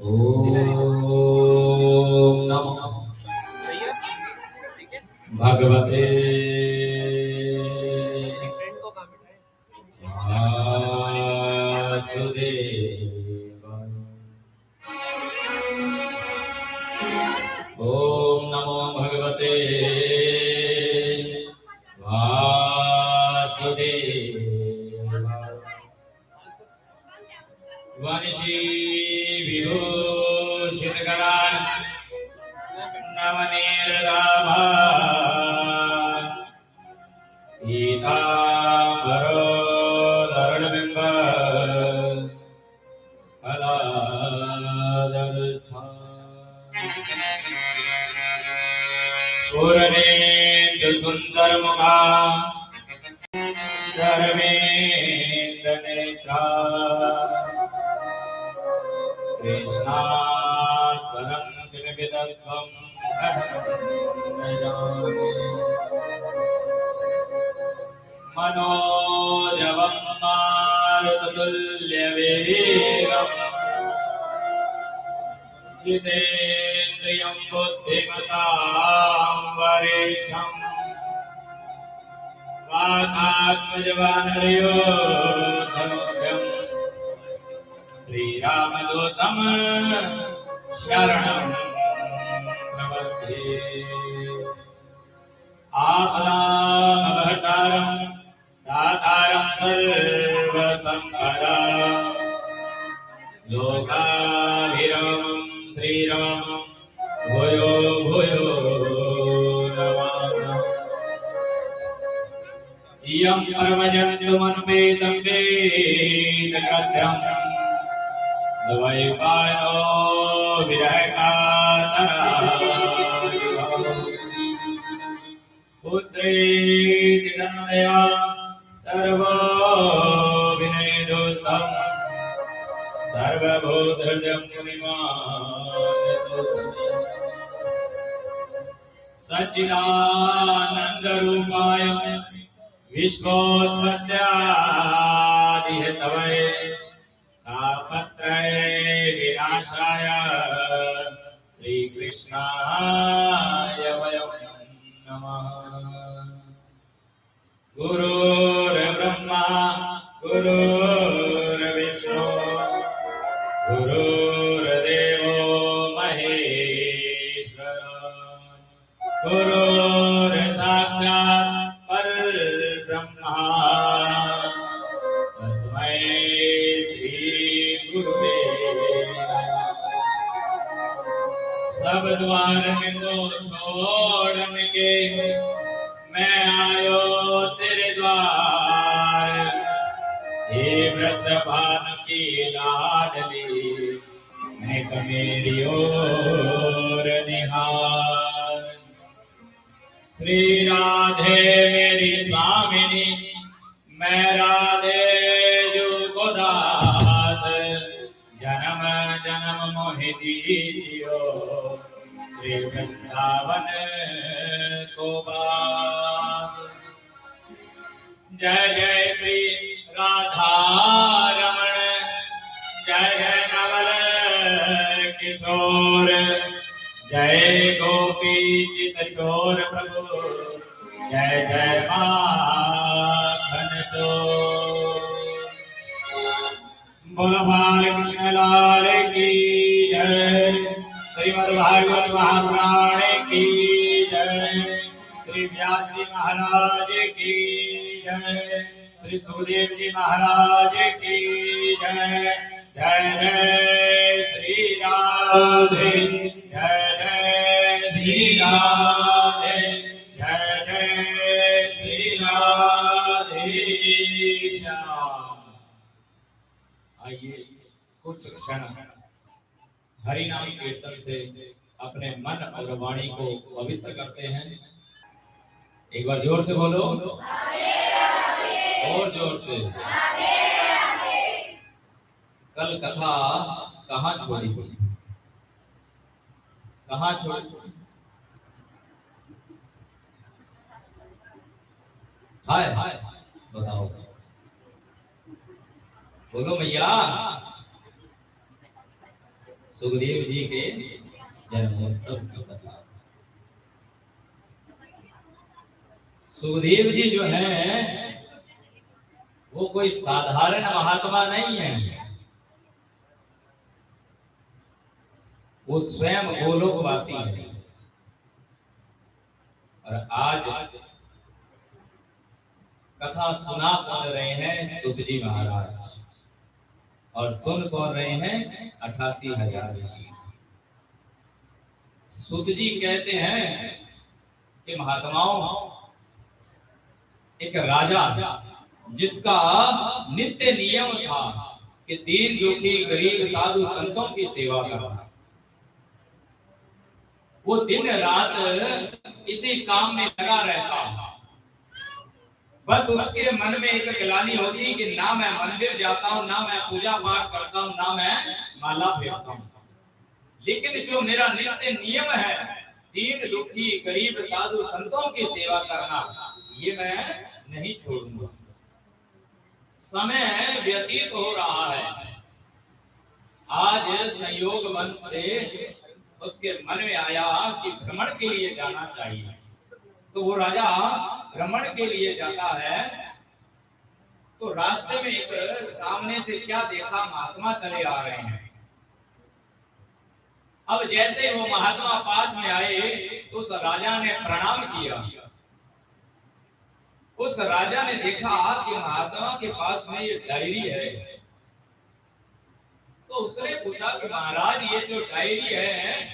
ओम नमो भगवते वासुदेवाय। ओम नमो भगवते वासुदेवाय। वनिषी विभूषितकरान् नवनीरदाभा पीताम्बरोदरुणबिम्ब पूर्णेन्दुसुन्दरमुखा धर्मेन्द्रनेत्रा कृष्णात्परं किमपि तत्त्वं न जाने। मनोजवं मारुततुल्यवेगम् जितेन्द्रियं बुद्धिमतां वरिष्ठम् वातात्मजवानरयोधमुख्यम् श्रीरामदूतं शरणं प्रपद्ये। आपदामहर्तारं दातारं सर्वसम्पदां लोकाभिरामं श्रीरामं भूयो भूयो नमामि। इयं परमजन्तुमनुपेतं वेदकृत्यम् द्वैपायनो विरहकातरा पुत्रेति तन्मया सर्वो विनयदोषं सर्वभूतहृदयं मुनिमानतोऽस्मि। सच्चिदानन्दरूपाय विश्वोत्पत्त्यादिहेतवे तापत्रय विनाशाय श्रीकृष्णाय वयं नमः। गुरुर्ब्रह्मा गुरुर्विष्णु गुरुर्देवो महेश्वर गुरुर्साक्षात् परब्रह्मा तस्मै गुरुवे सब द्वार को छोड़ के मैं आयो तेरे द्वार। हे वृषभान की लाडली मैं मेरी ओर निहार। श्री राधे मेरी स्वामिनी मैं राधे जो को दास। जन्म जन्म मोहि दीजियो श्री वृंदावन को बास। जय जय श्री राधा रमण जय जय नवल किशोर जय गोपी चित चोर प्रभु जय जय माखन चोर। बोलो बाल कृष्ण लाल की जय। श्रीमद् भागवत महापुराण की जय। श्री व्यास जी महाराज की जय। श्री सुखदेव जी महाराज की जय। जय जय श्री राधे जय जय श्री राधे जय जय श्री राधे श्याम। आइए कुछ क्षण हरि नाम कीर्तन से अपने मन और वाणी को पवित्र करते हैं। एक बार जोर से बोलो और जोर से। कल कथा कहाँ छोड़ी थी? कहाँ छोड़ी? हाय बताओ, बोलो भैया। सुखदेव जी के जन्मोत्सव की कथा। सुखदेव जी जो हैं वो कोई साधारण महात्मा नहीं है, वो स्वयं गोलोकवासी है। और आज कथा सुना कौन रहे हैं? सुत जी महाराज। और सुन कौन रहे हैं? 88,000 ऋषि। सुत जी कहते हैं कि महात्माओं, एक राजा जिसका नित्य नियम था कि दीन दुखी गरीब साधु संतों की सेवा करना, वो दिन रात इसी काम में लगा रहता। बस उसके मन में एक गिलानी होती कि ना मैं मंदिर जाता हूँ, ना मैं पूजा पाठ करता हूँ, ना मैं माला फेरता हूँ, लेकिन जो मेरा नित्य नियम है दीन दुखी गरीब साधु संतों की सेवा करना, ये मैं नहीं छोड़ूंगा। समय व्यतीत हो रहा है। आज संयोग मन से उसके मन में आया कि भ्रमण के लिए जाना चाहिए। तो वो राजा भ्रमण के लिए जाता है, तो रास्ते में एक सामने से क्या देखा? महात्मा चले आ रहे हैं। अब जैसे वो महात्मा पास में आए तो उस राजा ने प्रणाम किया। उस राजा ने देखा कि महात्मा के पास में ये डायरी है, तो उसने पूछा कि महाराज ये जो डायरी है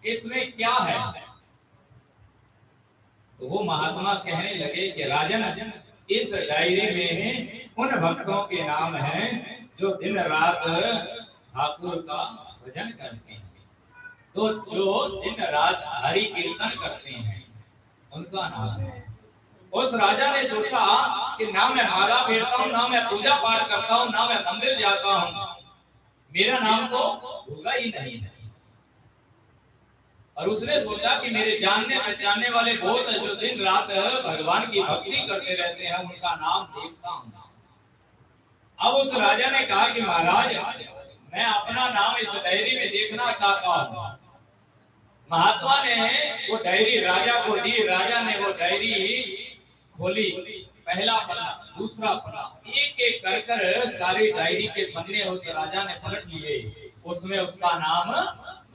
इसमें क्या है? तो वो महात्मा कहने लगे कि राजन, इस डायरी में उन भक्तों के नाम हैं जो दिन रात ठाकुर का भजन करते हैं, तो जो दिन रात हरि कीर्तन करते हैं उनका नाम है। उस राजा ने सोचा कि ना मैं माला फेरता हूँ, ना मैं पूजा पाठ करता हूँ, ना मैं मंदिर जाता हूँ, मेरा नाम तो होगा ही नहीं है। और उसने सोचा कि मेरे जानने पहचानने वाले बहुत है जो दिन रात भगवान की भक्ति करते रहते हैं, उनका नाम देखता हूँ। अब उस राजा ने कहा कि महाराज, मैं अपना नाम इस डायरी में देखना चाहता हूँ। महात्मा ने वो डायरी राजा को दी। राजा ने वो डायरी खोली, पहला पन्ना, दूसरा पन्ना, एक एक कर कर सारी डायरी के पन्ने उस राजा ने पलट लिए। उसमें उसका नाम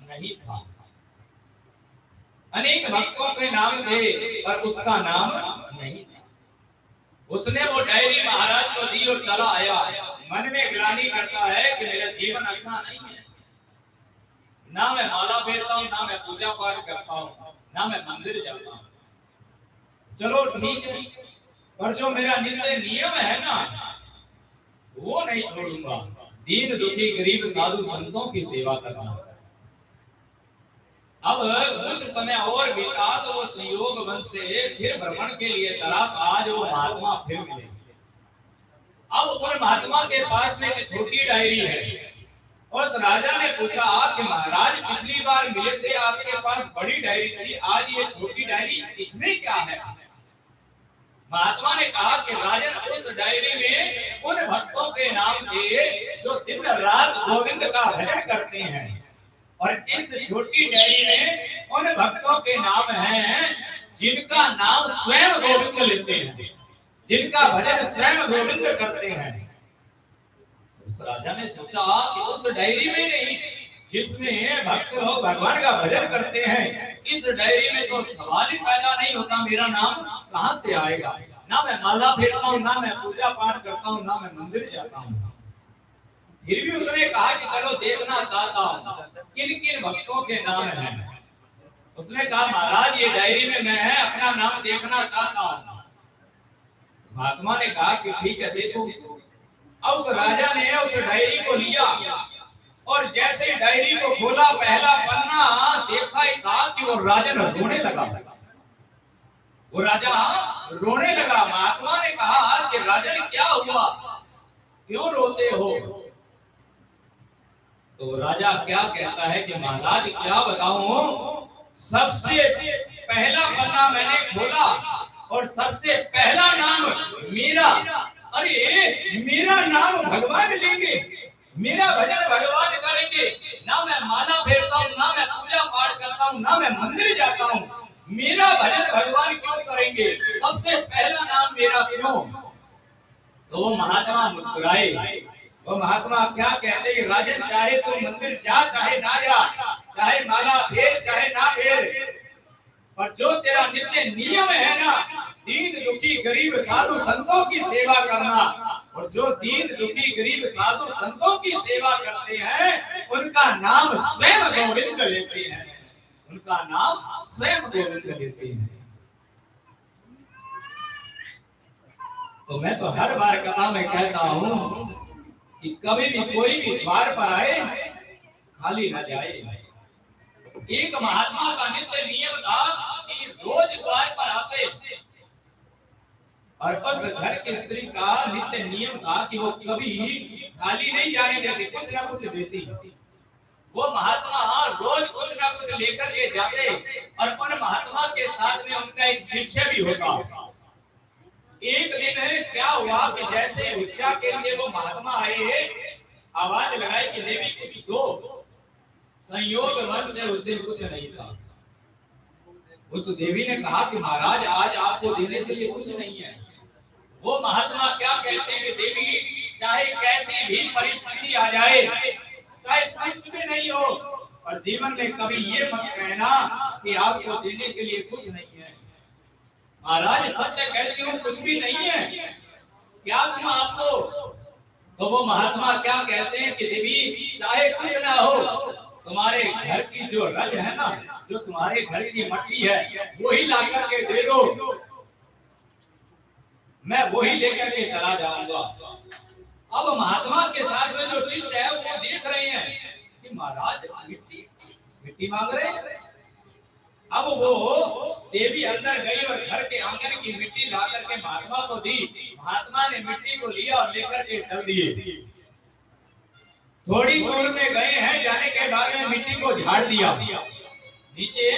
नहीं था। अनेक भक्तों के नाम थे पर उसका नाम नहीं था। उसने वो डायरी महाराज को दी और चला आया। मन में ग्लानि करता है कि मेरा जीवन अच्छा नहीं है, ना मैं माला फेरता हूँ, ना मैं पूजा पाठ करता हूँ, ना मैं मंदिर जाता हूँ। चलो ठीक है, पर जो मेरा नित्य नियम है ना वो नहीं छोड़ूंगा, दीन दुखी गरीब साधु संतों की सेवा करना। अब कुछ समय और बीता तो वो संयोग वन से फिर भ्रमण के लिए चला। आज वो महात्मा फिर मिले। अब उन महात्मा के पास में एक छोटी डायरी है। उस राजा ने पूछा कि महाराज, पिछली बार मिले थे आपके पास बड़ी डायरी थी, आज ये छोटी डायरी, इसमें क्या है? महात्मा ने कहा कि राजन, उस डायरी में उन भक्तों के नाम थे जो दिन रात गोविंद का भजन करते हैं, और इस छोटी डायरी में उन भक्तों के नाम हैं जिनका नाम स्वयं गोविंद लेते हैं, जिनका भजन स्वयं गोविंद करते हैं। उस राजा ने सोचा कि उस डायरी में नहीं, जिसमें भक्त लोग भगवान का भजन करते हैं, इस डायरी में तो सवाल ही पैदा नहीं होता, मेरा नाम कहां से आएगा? ना मैं माला फेरता हूँ, ना मैं पूजा पाठ करता हूँ, ना मैं मंदिर जाता हूँ। फिर भी उसने कहा कि चलो देखना चाहता हूँ किन किन भक्तों के नाम हैं। उसने कहा महाराज, ये डायरी में मैं है अपना नाम देखना चाहता हूँ। महात्मा ने कहा कि ठीक है, देखो। अब उस राजा ने उस डायरी को लिया और जैसे डायरी को खोला, पहला पन्ना देखा ही था कि वो राजा रोने लगा। वो राजा रोने लगा। महात्मा ने कहा कि राजन, क्या हुआ, क्यों रोते हो? तो राजा क्या कहता है कि महाराज, क्या बताऊं, सबसे पहला पन्ना मैंने खोला और सबसे पहला नाम मेरा, अरे मेरा नाम भगवान लेंगे, मेरा भजन भगवान करेंगे, ना मैं माला फेरता हूँ, ना मैं पूजा पाठ करता हूँ, ना मैं मंदिर जाता हूँ, मेरा भजन भगवान क्यों करेंगे? सबसे पहला नाम मेरा क्यों? तो वो महात्मा मुस्कुराए। वो महात्मा क्या कहते हैं, राजन चाहे तू मंदिर जा चाहे ना जा, चाहे माला फेर चाहे ना फेर, पर जो तेरा नित्य नियम है ना, दीन दुखी गरीब साधु संतों की सेवा करना, और जो दीन दुखी गरीब साधु संतों की सेवा करते हैं उनका नाम स्वयं गोविंद लेते हैं, उनका नाम स्वयं गोविंद लेते हैं। तो मैं तो हर बार कथा में कहता हूँ कि कभी भी कोई भी द्वार पर आए खाली न जाए। एक महात्मा का नित्य नियम था कि रोज द्वार पर आते, और उस घर की स्त्री का नित्य नियम था कि वो कभी खाली नहीं जाने देती, कुछ ना कुछ देती। वो महात्मा रोज कुछ ना कुछ लेकर के जाते, और उन महात्मा के साथ में उनका एक शिष्य भी होता। एक दिन क्या हुआ कि जैसे भिक्षा के लिए वो महात्मा आए, आवाज लगाई कि देवी कुछ दो। संयोग वश से उस दिन कुछ नहीं था। उस देवी ने कहा कि महाराज आज आपको देने के लिए कुछ नहीं है। वो महात्मा क्या कहते हैं कि देवी चाहे कैसी भी परिस्थिति आ जाए, चाहे कुछ भी नहीं हो, और जीवन में कभी ये मत कहना कि आपको देने के लिए कुछ नहीं है। महाराज सत्य कहती हूँ कुछ भी नहीं है, क्या तुम आपको? तो वो महात्मा क्या कहते हैं कि देवी चाहे कुछ ना हो, तुम्हारे घर की जो रज है ना, जो तुम्हारे घर की मट्टी है वही ला करके दे दो, मैं वही लेकर के चला जाऊंगा। अब महात्मा के साथ में जो शिष्य है वो देख रहे हैं कि महाराज मिट्टी मांग रहे हैं। अब वो देवी अंदर गई और घर के आंगन की मिट्टी ला करके महात्मा को दी। महात्मा ने मिट्टी को लिया और लेकर के चल दिए। थोड़ी दूर में गए हैं, जाने के बाद में मिट्टी को झाड़ दिया, नीचे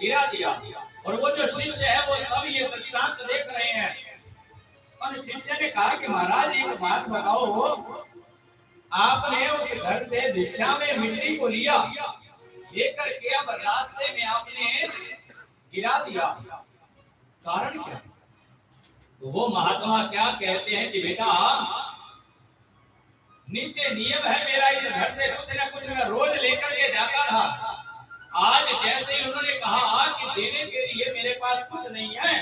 गिरा दिया, और वो जो शिष्य है वो सब ये दृष्टांत देख रहे हैं। और शिष्य ने कहा कि महाराज एक बात बताओ, आपने उस घर से भिक्षा में मिट्टी को लिया, लेकर के अब रास्ते में आपने गिरा दिया, कारण क्या? तो वो महात्मा क्या कहते हैं कि बेटा नित्य नियम है मेरा, इस घर से कुछ ना कुछ मैं रोज लेकर के जाता था। आज जैसे ही उन्होंने कहा कि देने के लिए मेरे पास कुछ नहीं है,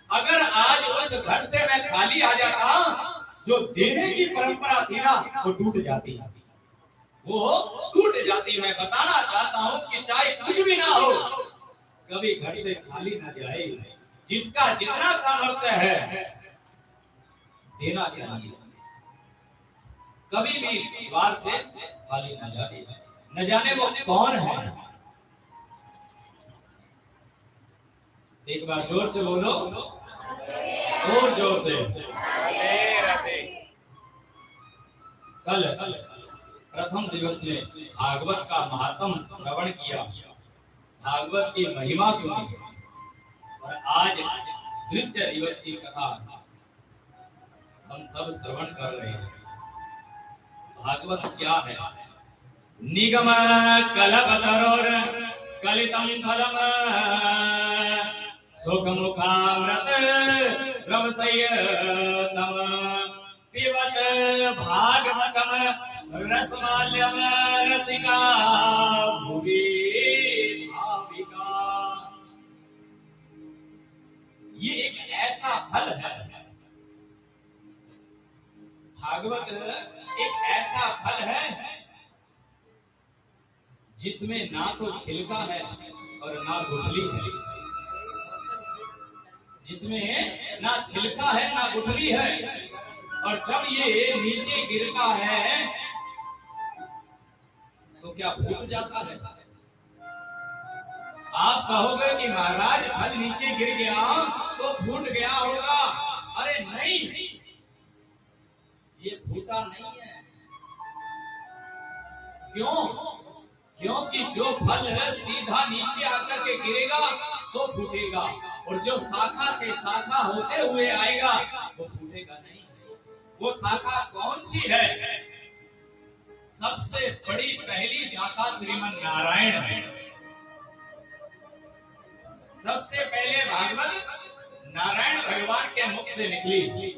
अगर आज उस घर से मैं खाली आ जाता, जो देने की परंपरा थी ना वो टूट जाती, वो टूट जाती। मैं बताना चाहता हूँ कि चाहे कुछ भी ना हो, कभी घर से खाली ना जाए। जिसका जितना सामर्थ्य है देना चाहिए, कभी भी द्वार से खाली ना जाए। न जाने वो कौन है। एक बार जोर से बोलो, और जोर से। कल प्रथम दिवस में भागवत का महात्म श्रवण किया, भागवत की महिमा सुनी, और आज द्वितीय दिवस की कथा हम सब श्रवण कर रहे हैं। भागवत क्या है? निगम कलपतरोर कलितम फलम सुख मुखामृत द्रवसयतम पिबत भागवतम रसमाल्यम रसिका भुवि भाविका। ये एक ऐसा फल है, भागवत एक ऐसा फल है जिसमें ना तो छिलका है और ना गुठली है, जिसमें ना छिलका है ना गुठली है, और जब ये नीचे गिरता है तो क्या फूट जाता है? आप कहोगे कि महाराज फल नीचे गिर गया तो फूट गया होगा। अरे नहीं, ये फूटा नहीं है। क्यों? क्योंकि जो फल है सीधा नीचे आकर के गिरेगा तो फूटेगा, और जो शाखा से शाखा होते हुए आएगा वो फूटेगा नहीं। वो शाखा कौन सी है? सबसे बड़ी पहली शाखा श्रीमन नारायण है। सबसे पहले भागवत नारायण भगवान के मुख से निकली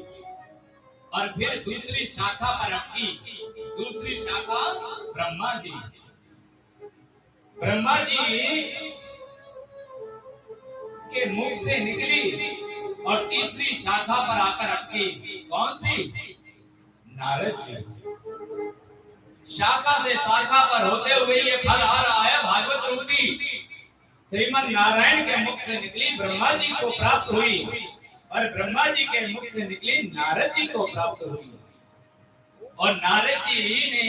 और फिर दूसरी शाखा पर अटकी। दूसरी शाखा ब्रह्मा जी। ब्रह्मा जी के मुख से निकली और तीसरी शाखा पर आकर अटकी। कौन सी? नारद जी। शाखा से शाखा पर होते हुए ये फल आ रहा है भागवत रूपी। श्रीमन नारायण के मुख से निकली ब्रह्मा जी को प्राप्त हुई और ब्रह्मा जी के मुख से निकली नारद जी को प्राप्त हुई। और नारद जी ने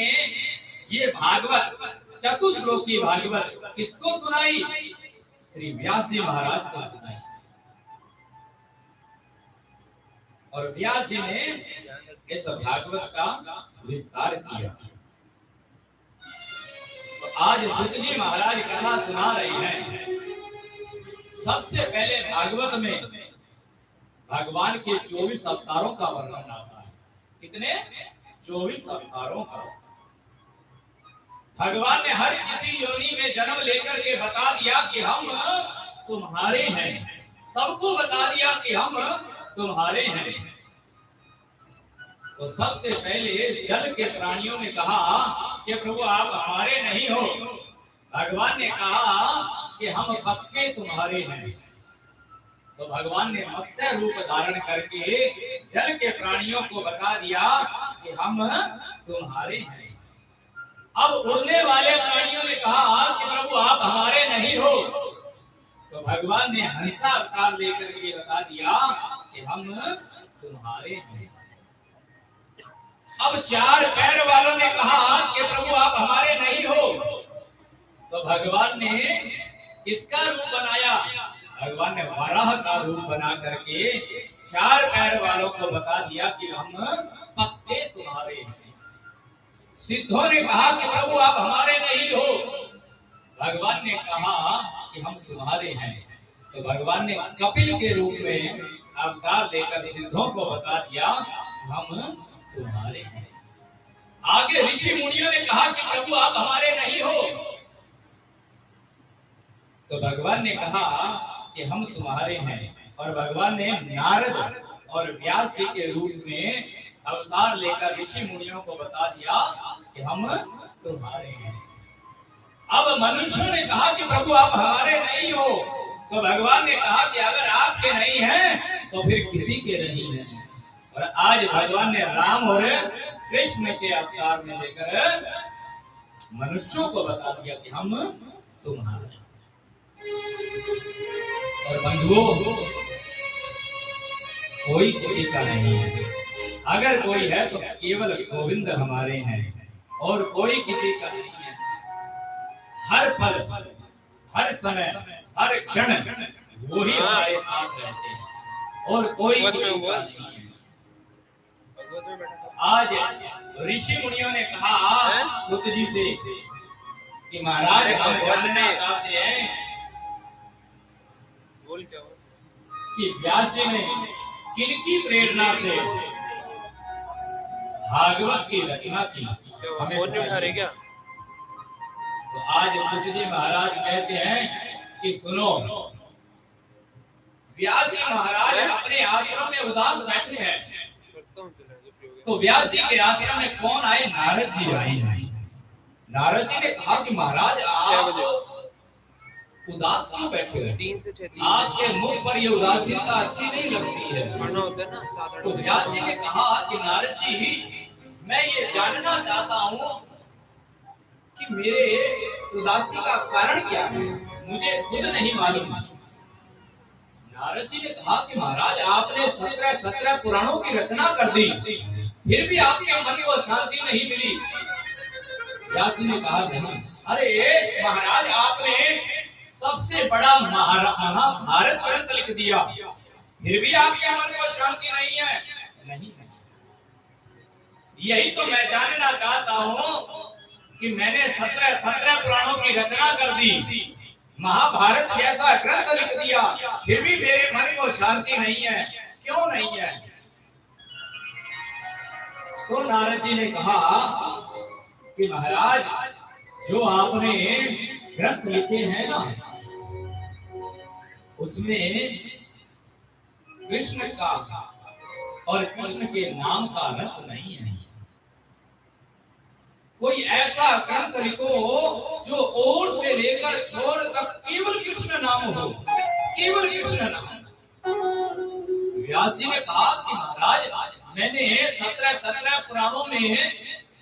ये भागवत चतुश्लोकी भागवत किसको सुनाई? श्री व्यास जी महाराज को सुनाई। और व्यास जी ने इस भागवत का विस्तार किया। तो आज सुत जी महाराज कथा सुना रहे हैं। सबसे पहले भागवत में भगवान के 24 अवतारों का वर्णन आता है। कितने? 24 अवतारों का। भगवान ने हर किसी योनि में जन्म लेकर के बता दिया कि हम तुम्हारे हैं। सबको बता दिया कि हम तुम्हारे हैं। तो सबसे पहले जल के प्राणियों ने कहा कि प्रभु आप हमारे नहीं हो। भगवान ने कहा कि हम पक्के तुम्हारे हैं। तो भगवान ने मत्स्य रूप धारण करके जल के प्राणियों को बता दिया कि हम तुम्हारे हैं। अब उड़ने वाले प्राणियों ने कहा कि प्रभु आप हमारे नहीं हो। तो भगवान ने हंसा अवतार लेकर के बता दिया कि हम तुम्हारे हैं। अब 4 पैर वालों ने कहा कि प्रभु आप हमारे नहीं हो। तो भगवान ने किसका रूप बनाया? भगवान ने वराह का रूप बना करके 4 पैर वालों को बता दिया कि हम पक्के तुम्हारे हैं। सिद्धों ने कहा कि प्रभु आप हमारे नहीं हो। भगवान ने कहा कि हम तुम्हारे हैं। तो भगवान ने कपिल के रूप में अवतार लेकर सिद्धों को बता दिया हम तुम्हारे हैं। आगे ऋषि मुनियों ने कहा कि प्रभु आप हमारे नहीं हो। तो भगवान ने कहा कि हम तुम्हारे हैं। और भगवान ने नारद और व्यास जी के रूप में अवतार लेकर ऋषि मुनियों को बता दिया कि हम तुम्हारे हैं। अब मनुष्यों ने कहा कि प्रभु आप हमारे नहीं हो। तो भगवान ने कहा कि अगर आपके नहीं हैं तो फिर किसी के नहीं है। और आज भगवान ने राम और कृष्ण से अवतार में लेकर मनुष्यों को बता दिया कि हम तुम्हारे। और बंधुओं कोई किसी का नहीं है। अगर कोई है तो केवल गोविंद हमारे हैं और कोई किसी का नहीं है। हर पल, हर समय, हर क्षण वो ही हमारे साथ रहते हैं और कोई किसी का नहीं है। आज ऋषि मुनियों ने कहा सुत जी से कि महाराज हम जानना चाहते हैं कि व्यास जी ने किनकी प्रेरणा से भागवत की रचना की। हमें उठा रहे क्या? तो आज सुत जी महाराज कहते हैं कि सुनो, व्यास जी महाराज अपने आश्रम में उदास बैठे हैं। तो व्यास जी के आश्रम में कौन आए? नारद जी आए। नारद जी ने कहा कि महाराज आप उदास क्यों बैठे हो? 3 से 6 आपके मुख पर ये उदासीनता अच्छी नहीं लगती है। तो व्यास जी ने कहा कि नारद जी मैं ये जानना चाहता हूँ कि मेरे उदासी का कारण क्या है, मुझे खुद नहीं मालूम। नारद जी ने कहा कि महाराज आपने 17 पुराणों की रचना कर दी, फिर भी आपके मन को शांति नहीं मिली। व्यास जी ने कहा नहीं, अरे महाराज आपने सबसे बड़ा महाभारत ग्रंथ लिख दिया, फिर भी आपके मन को शांति नहीं है। नहीं, यही तो मैं जानना चाहता हूँ कि मैंने 17 पुराणों की रचना कर दी, महाभारत जैसा ग्रंथ लिख दिया, फिर भी मेरे मन को शांति नहीं है, क्यों नहीं है? तो नारद जी ने कहा कि महाराज जो आपने ग्रंथ लिखे हैं ना, उसमें कृष्ण का और कृष्ण के नाम का रस नहीं है। कोई ऐसा ग्रंथ लिखो जो ओर से लेकर छोर तक केवल कृष्ण नाम हो, केवल कृष्ण नाम। व्यास जी ने कहा कि महाराज मैंने 17 पुराणों में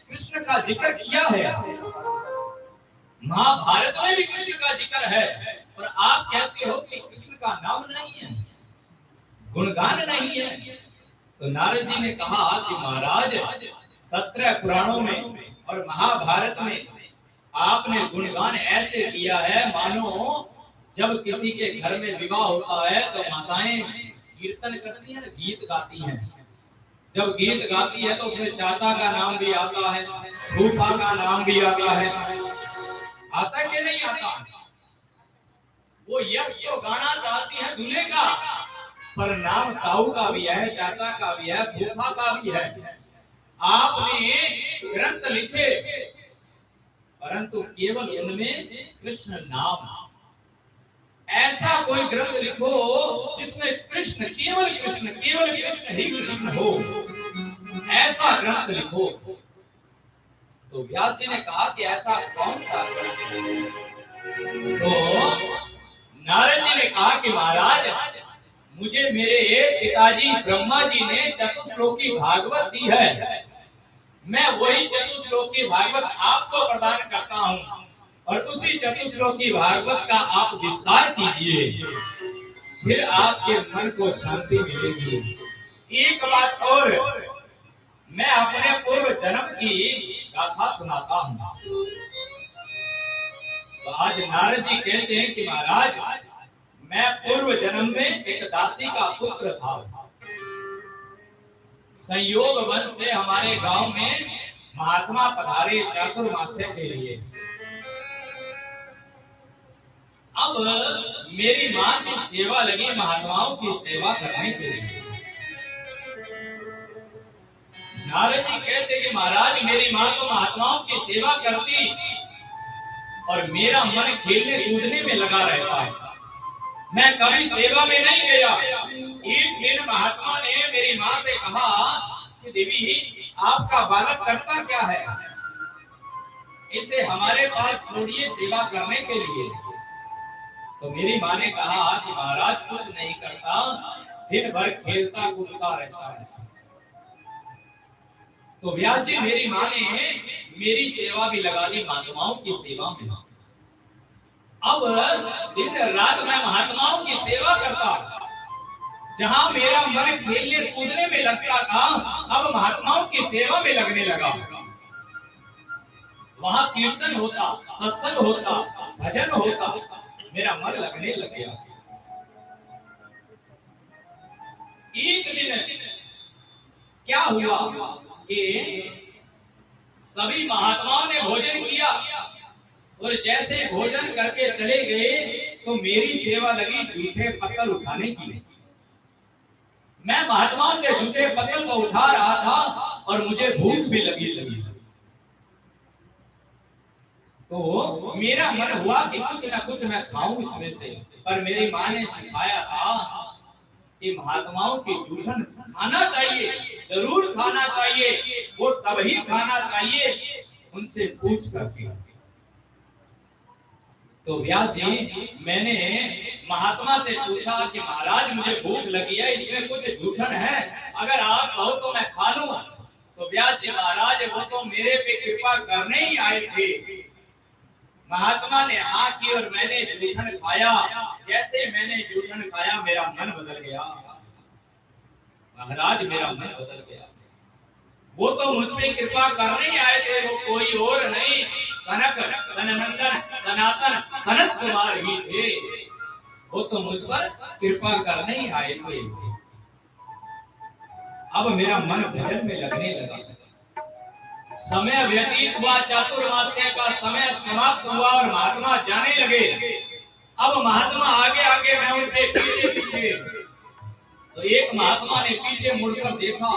कृष्ण का जिक्र किया है, महाभारत में भी कृष्ण का जिक्र है, और आप कहते हो कि कृष्ण का नाम नहीं है, गुणगान नहीं है। तो नारद जी ने कहा कि महाराज 17 पुराणों में और महाभारत में आपने गुणगान ऐसे किया है मानो जब किसी के घर में विवाह होता है तो माताएं कीर्तन करती हैं, गीत गाती हैं। जब गीत गाती है तो उसमें चाचा का नाम भी आता है, फूफा का नाम भी आता है। आता है कि नहीं आता? वो यश तो गाना चाहती है दूल्हे का, पर नाम ताऊ का भी है, चाचा का भी है, फूफा का भी है। आपने ग्रंथ लिखे परंतु केवल उनमें कृष्ण नाम। ऐसा कोई ग्रंथ लिखो जिसमें कृष्ण, केवल कृष्ण ही कृष्ण हो, ऐसा ग्रंथ लिखो। तो व्यास जी ने कहा कि ऐसा कौन सा ग्रंथ है? तो नारद जी ने कहा कि महाराज मुझे मेरे पिताजी ब्रह्मा जी ने चतुश्लोकी भागवत दी है, मैं वही चतुश्लोकी भागवत आपको प्रदान करता हूँ, और उसी चतुश्लोकी भागवत का आप विस्तार कीजिए, फिर आपके मन को शांति मिलेगी। एक बात और, मैं अपने पूर्व जन्म की गाथा सुनाता हूँ। तो आज नारद जी कहते हैं कि महाराज मैं पूर्व जन्म में एक दासी का पुत्र था। संयोग वंश से हमारे गांव में महात्मा पधारे चातुर्मास्य के लिए। अब मेरी मां की सेवा लगी महात्माओं की सेवा करने के लिए। नारद जी कहते कि महाराज मेरी मां तो महात्माओं की सेवा करती और मेरा मन खेलने कूदने में लगा रहता है, मैं कभी सेवा में नहीं गया। एक दिन महात्मा ने मेरी मां से कहा कि देवी आपका बालक करता क्या है, इसे हमारे पास छोड़िए सेवा करने के लिए। तो मेरी मां ने कहा कि महाराज कुछ नहीं करता, दिन भर खेलता कूदता रहता है। तो व्यास जी मेरी मां ने मेरी सेवा भी लगा दी महात्माओं की सेवा में। अब दिन रात मैं महात्माओं की सेवा करता, जहां मेरा मन खेलने कूदने में लगता था अब महात्माओं की सेवा में लगने लगा। वहां कीर्तन होता, सत्संग होता, भजन होता, मेरा मन लगने लग गया। एक दिन क्या हुआ कि सभी महात्माओं ने भोजन किया और जैसे भोजन करके चले गए तो मेरी सेवा लगी जूठे पत्तल उठाने की। मैं महात्माओं के जूठे पत्तल को उठा रहा था और मुझे भूख भी लगी। तो मेरा मन हुआ कि कुछ ना कुछ मैं खाऊं इसमें से, पर मेरी मां ने सिखाया था कि महात्माओं की जूठन खाना चाहिए, जरूर खाना चाहिए, वो तभी खाना चाहिए उनसे पूछ करके। तो व्यास जी मैंने महात्मा से पूछा कि महाराज मुझे भूख लगी है, इसमें कुछ जूठन है, अगर आप कहो तो मैं खा लूं। तो व्यास जी महाराज वो तो मेरे पे कृपा करने ही आए थे। महात्मा ने हाँ की और मैंने जूठन खाया। जैसे मैंने जूठन खाया मेरा मन बदल गया महाराज, मेरा मन बदल गया। वो तो मुझ पे कृपा करने ही आए थे, वो कोई और नहीं, सनक सनंदन सनातन सनत कुमार ही थे। वो तो मुझ पर कृपा करने ही आए थे। अब मेरा मन भजन में लगने लगा। समय व्यतीत हुआ, चातुर्मास्य का समय समाप्त हुआ और महात्मा जाने लगे। अब महात्मा आगे आगे, मैं उनके पीछे पीछे। तो एक महात्मा ने पीछे मुड़कर देखा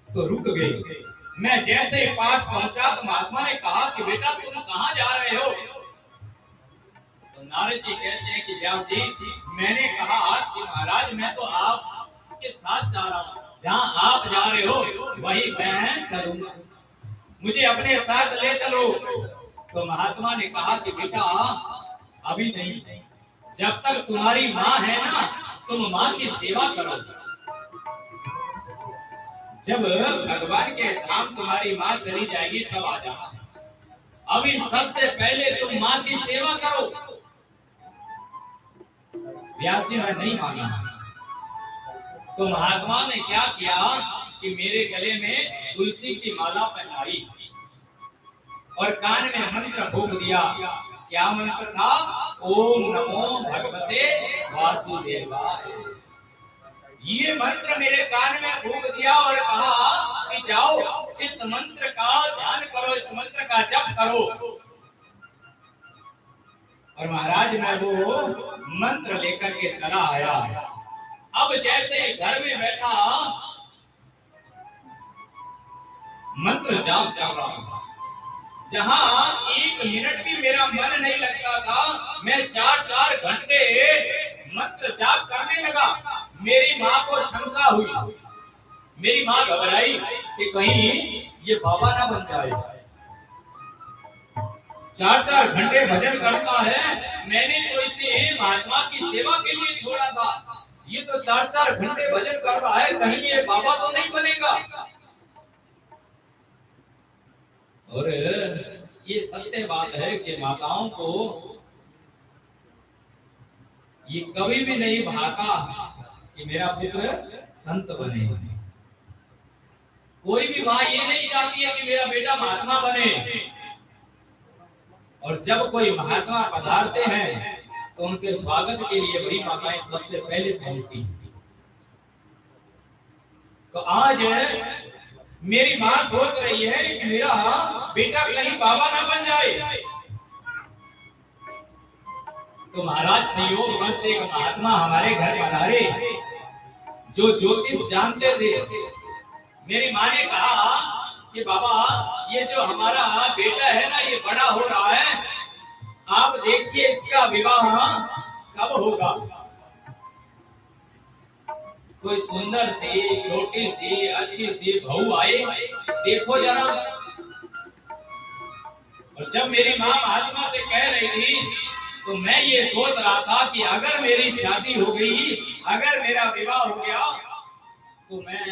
तो रुक गए। मैं जैसे ही पास पहुंचा तो महात्मा ने कहा कि बेटा तुम कहाँ जा रहे हो? तो नारद जी कहते हैं कि व्यास जी, मैंने कहा कि महाराज मैं तो आपके साथ जा रहा हूँ, जहाँ आप जा रहे हो वही मैं चलूंगा, मुझे अपने साथ ले चलो। तो महात्मा ने कहा कि बेटा अभी नहीं, जब तक तुम्हारी माँ है ना, तुम माँ की सेवा करो। जब भगवान के धाम तुम्हारी माँ चली जाएगी तब आ जाना, अभी सबसे पहले तुम माँ की सेवा करो। व्यास जी मैं नहीं माना। तो महात्मा ने क्या किया कि मेरे गले में तुलसी की माला पहनाई और कान में मंत्र फूंक दिया। क्या मंत्र था? ओम नमो भगवते वासुदेवाय। ये मंत्र मेरे कान में फूंक दिया और कहा कि जाओ इस मंत्र का ध्यान करो, इस मंत्र का जप करो। और महाराज मैं वो मंत्र लेकर के चला आया। अब जैसे घर में बैठा मंत्र जाप कर रहा हूं, जहां 1 मिनट भी मेरा मन नहीं लगता था, मैं 4-4 घंटे मंत्र जाप करने लगा। मेरी माँ को शंका हुई, मेरी माँ घबराई कि कहीं ये बाबा ना बन जाए। 4-4 घंटे भजन करता है, मैंने तो इसे महात्मा की सेवा के लिए छोड़ा था, ये तो 4-4 घंटे भजन कर रहा है, कहीं ये बाबा तो नहीं बनेगा। और ये सत्य बात है कि माताओं को ये कभी भी नहीं भाता कि मेरा पुत्र संत बने। कोई भी माँ ये नहीं चाहती है कि मेरा बेटा महात्मा बने। और जब कोई महात्मा पधारते हैं तो उनके स्वागत के लिए बड़ी माताएं सबसे पहले पहुंचती हैं। तो आज मेरी माँ सोच रही है कि मेरा बेटा कहीं बाबा ना बन जाए। तो महाराज संयोग वश से एक महात्मा हमारे घर पधारे जो ज्योतिष जानते थे। मेरी माँ ने कहा कि बाबा ये जो हमारा बेटा है ना, ये बड़ा हो रहा है, आप देखिए इसका विवाह कब होगा। कोई सुंदर सी छोटी सी अच्छी सी बहू आए, देखो जरा। और जब मेरी माँ महात्मा से कह रही थी तो मैं ये सोच रहा था कि अगर मेरी शादी हो गई, अगर मेरा विवाह हो गया तो मैं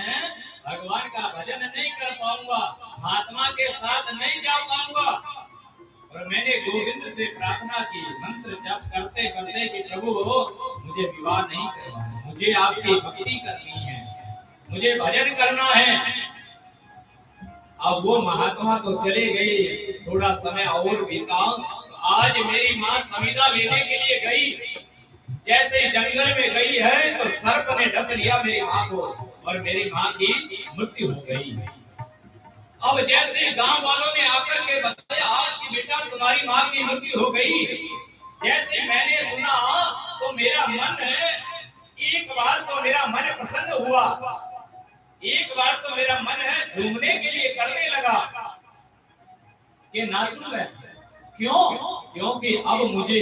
भगवान का भजन नहीं कर पाऊंगा, महात्मा के साथ नहीं जा पाऊंगा। और मैंने गोविंद से प्रार्थना की, मंत्र जप करते करते कि प्रभु मुझे विवाह नहीं करना है, मुझे आपकी भक्ति करनी है, मुझे भजन करना है। अब वो महात्मा तो चले गए, थोड़ा समय और बीता। आज मेरी माँ संविदा लेने के लिए गई, जैसे जंगल में गई है तो सर्प ने डस लिया मेरी माँ को और मेरी माँ की मृत्यु हो गई। अब जैसे गांव वालों ने आकर के बताया कि बेटा तुम्हारी माँ की मृत्यु हो गई, जैसे मैंने सुना तो मेरा मन एक बार तो मेरा मन प्रसन्न हुआ, एक बार तो मेरा मन है झूमने के लिए करने लगा कि नाचूं मैं। क्यों? क्योंकि अब मुझे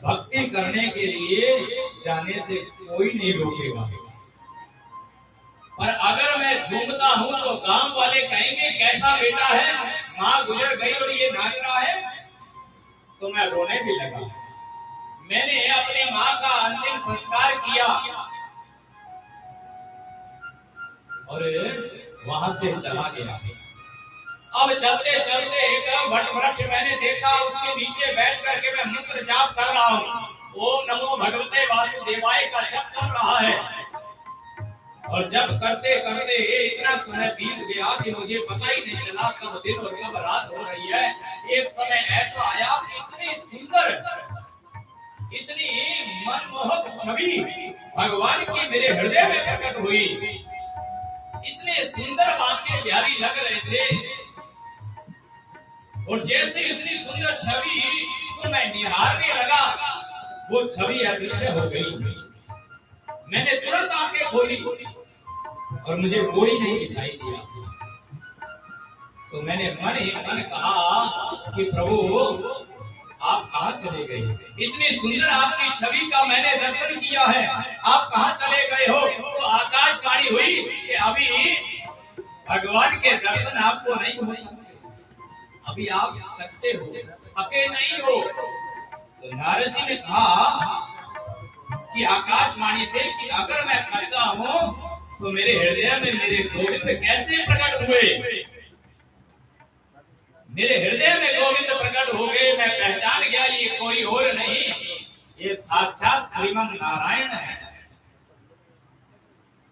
भक्ति करने के लिए जाने से कोई नहीं रोकेगा। और अगर मैं झूमता हूँ तो गांव वाले कहेंगे कैसा बेटा है, माँ गुजर गई और ये नाच रहा है। तो मैं रोने भी लगा। मैंने अपनी माँ का अंतिम संस्कार किया और वहां से चला गया। अब चलते चलते एक वट वृक्ष मैंने देखा, उसके नीचे बैठ करके मैं मंत्र जाप कर रहा हूँ। ओम नमो भगवते वासुदेवाय का जप चल रहा है। और जब करते करते इतना समय बीत गया कि मुझे पता ही नहीं चला कब दिन और कब रात हो रही है। एक समय ऐसा आया कि इतनी सुंदर, इतनी मनमोहक छवि भगवान की मेरे हृदय में प्रकट हुई। इतने सुंदर बातें प्यारी लग रहे थे और जैसे इतनी सुंदर छवि को मैं निहारने लगा, वो छवि अदृश्य हो गई। मैंने तुरंत आंखें खोली और मुझे कोई नहीं दिखाई दिया। तो मैंने मन ही मन कहा कि प्रभु आप कहाँ चले गए? इतनी सुंदर आपकी छवि का मैंने दर्शन किया है, आप कहाँ चले गए हो? तो आकाशवाणी हुई कि अभी भगवान के दर्शन आपको नहीं हो सकते, अभी आप कच्चे हो, पके नहीं हो। तो नारद जी ने कहा कि आकाशवाणी से कि अगर मैं कच्चा हूँ तो मेरे हृदय में मेरे गोविंद कैसे प्रकट हुए? मेरे हृदय में गोविंद प्रकट हो गए, मैं पहचान गया ये कोई और नहीं, ये साक्षात श्रीमन नारायण है।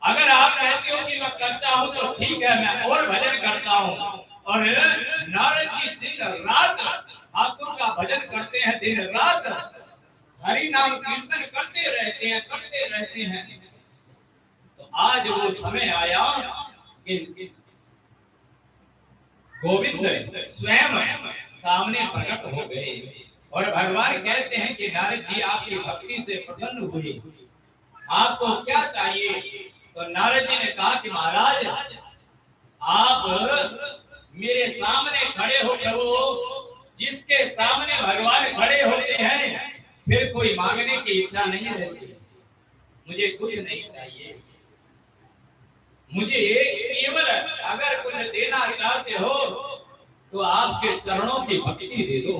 अगर आप कहते हो कि मैं कच्चा हूं तो ठीक है, मैं और भजन करता हूं। और नारद जी दिन रात ठाकुर का भजन करते हैं, दिन रात हरि नाम कीर्तन करते रहते हैं। तो आज वो समय आया कि गोविंद स्वयं सामने प्रकट हो गए और भगवान कहते हैं कि नारद जी आपकी भक्ति से प्रसन्न हुए, आपको क्या चाहिए? तो नारद जी ने कहा कि महाराज आप मेरे सामने खड़े हो प्रभु, जिसके सामने भगवान खड़े होते हैं फिर कोई मांगने की इच्छा नहीं रहती, मुझे कुछ नहीं चाहिए, मुझे केवल अगर कुछ देना चाहते हो तो आपके चरणों की भक्ति दे दो।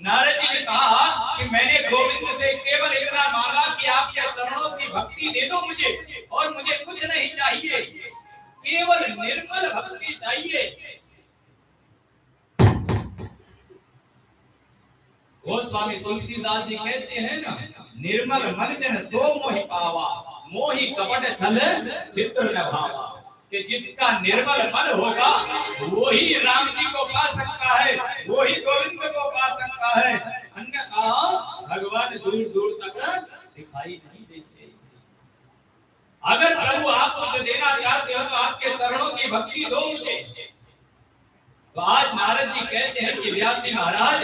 नारद जी ने कहा कि मैंने गोविंद से केवल इतना मांगा कि आपके चरणों की भक्ति दे दो मुझे, और मुझे कुछ नहीं चाहिए, केवल निर्मल भक्ति चाहिए। गोस्वामी तुलसीदास जी कहते हैं ना, निर्मल मन जन सो मोहि पावा, मोहि कपट छल चित्र न भावा। कि जिसका निर्मल मन होगा वो ही राम जी को पा सकता है, वो ही गोविंद को पा सकता है, अन्यथा भगवान दूर दूर तक दिखाई नहीं देते। अगर प्रभु आप कुछ देना चाहते हो तो आपके चरणों की भक्ति दो मुझे। तो आज नारद जी कहते हैं कि व्यास जी महाराज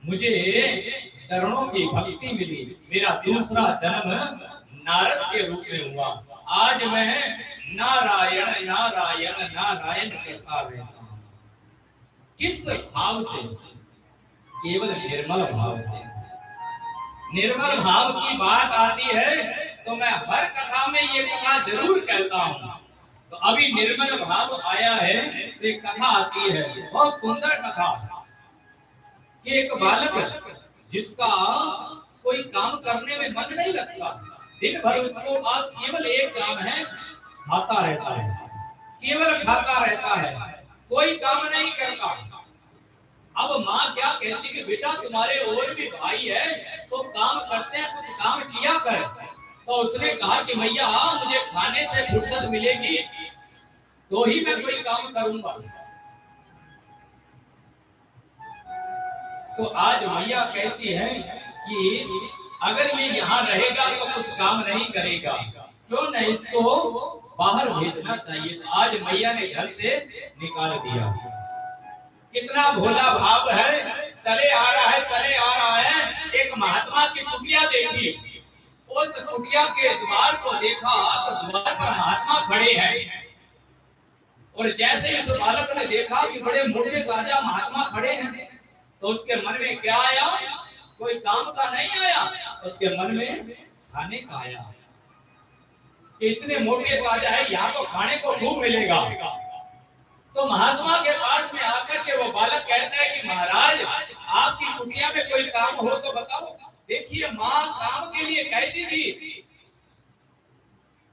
मुझे चरणों की भक्ति मिली, मेरा दूसरा जन्म नारद के रूप में हुआ। आज मैं नारायण नारायण नारायण कहता रहता हूं। किस भाव से? केवल निर्मल भाव से। निर्मल भाव की बात आती है तो मैं हर कथा में ये कथा जरूर कहता हूं। तो अभी निर्मल भाव आया है तो एक कथा आती है, बहुत सुंदर कथा कि एक बालक जिसका कोई काम करने में मन नहीं लगता, दिन भर उसको पास केवल एक काम है, खाता रहता है, केवल खाता रहता है, कोई काम नहीं करता। अब माँ क्या कहती कि बेटा तुम्हारे और भी भाई है तो काम करते हैं, कुछ काम किया कर। तो उसने कहा कि भैया मुझे खाने से फुर्सत मिलेगी तो ही मैं कोई काम करूंगा। तो आज मैया कहती है कि अगर ये यहाँ रहेगा तो कुछ काम नहीं करेगा, क्यों न इसको बाहर भेजना चाहिए। तो आज मैया ने घर से निकाल दिया। कितना भोला भाव है, चले आ रहा है। एक महात्मा की कुटिया देखी, उस कुटिया के द्वार को देखा तो द्वार पर महात्मा खड़े हैं। और जैसे इस बालक ने देखा कि बड़े मोटे ताजा महात्मा खड़े हैं तो उसके मन में क्या आया? कोई काम का नहीं आया, उसके मन में खाने का आया कि इतने मोटे ताजा है, यहाँ तो खाने को खूब मिलेगा। तो महात्मा के पास में आकर के वो बालक कहता है कि महाराज आपकी कुटिया में कोई काम हो तो बताओ। देखिए माँ काम के लिए कहती थी,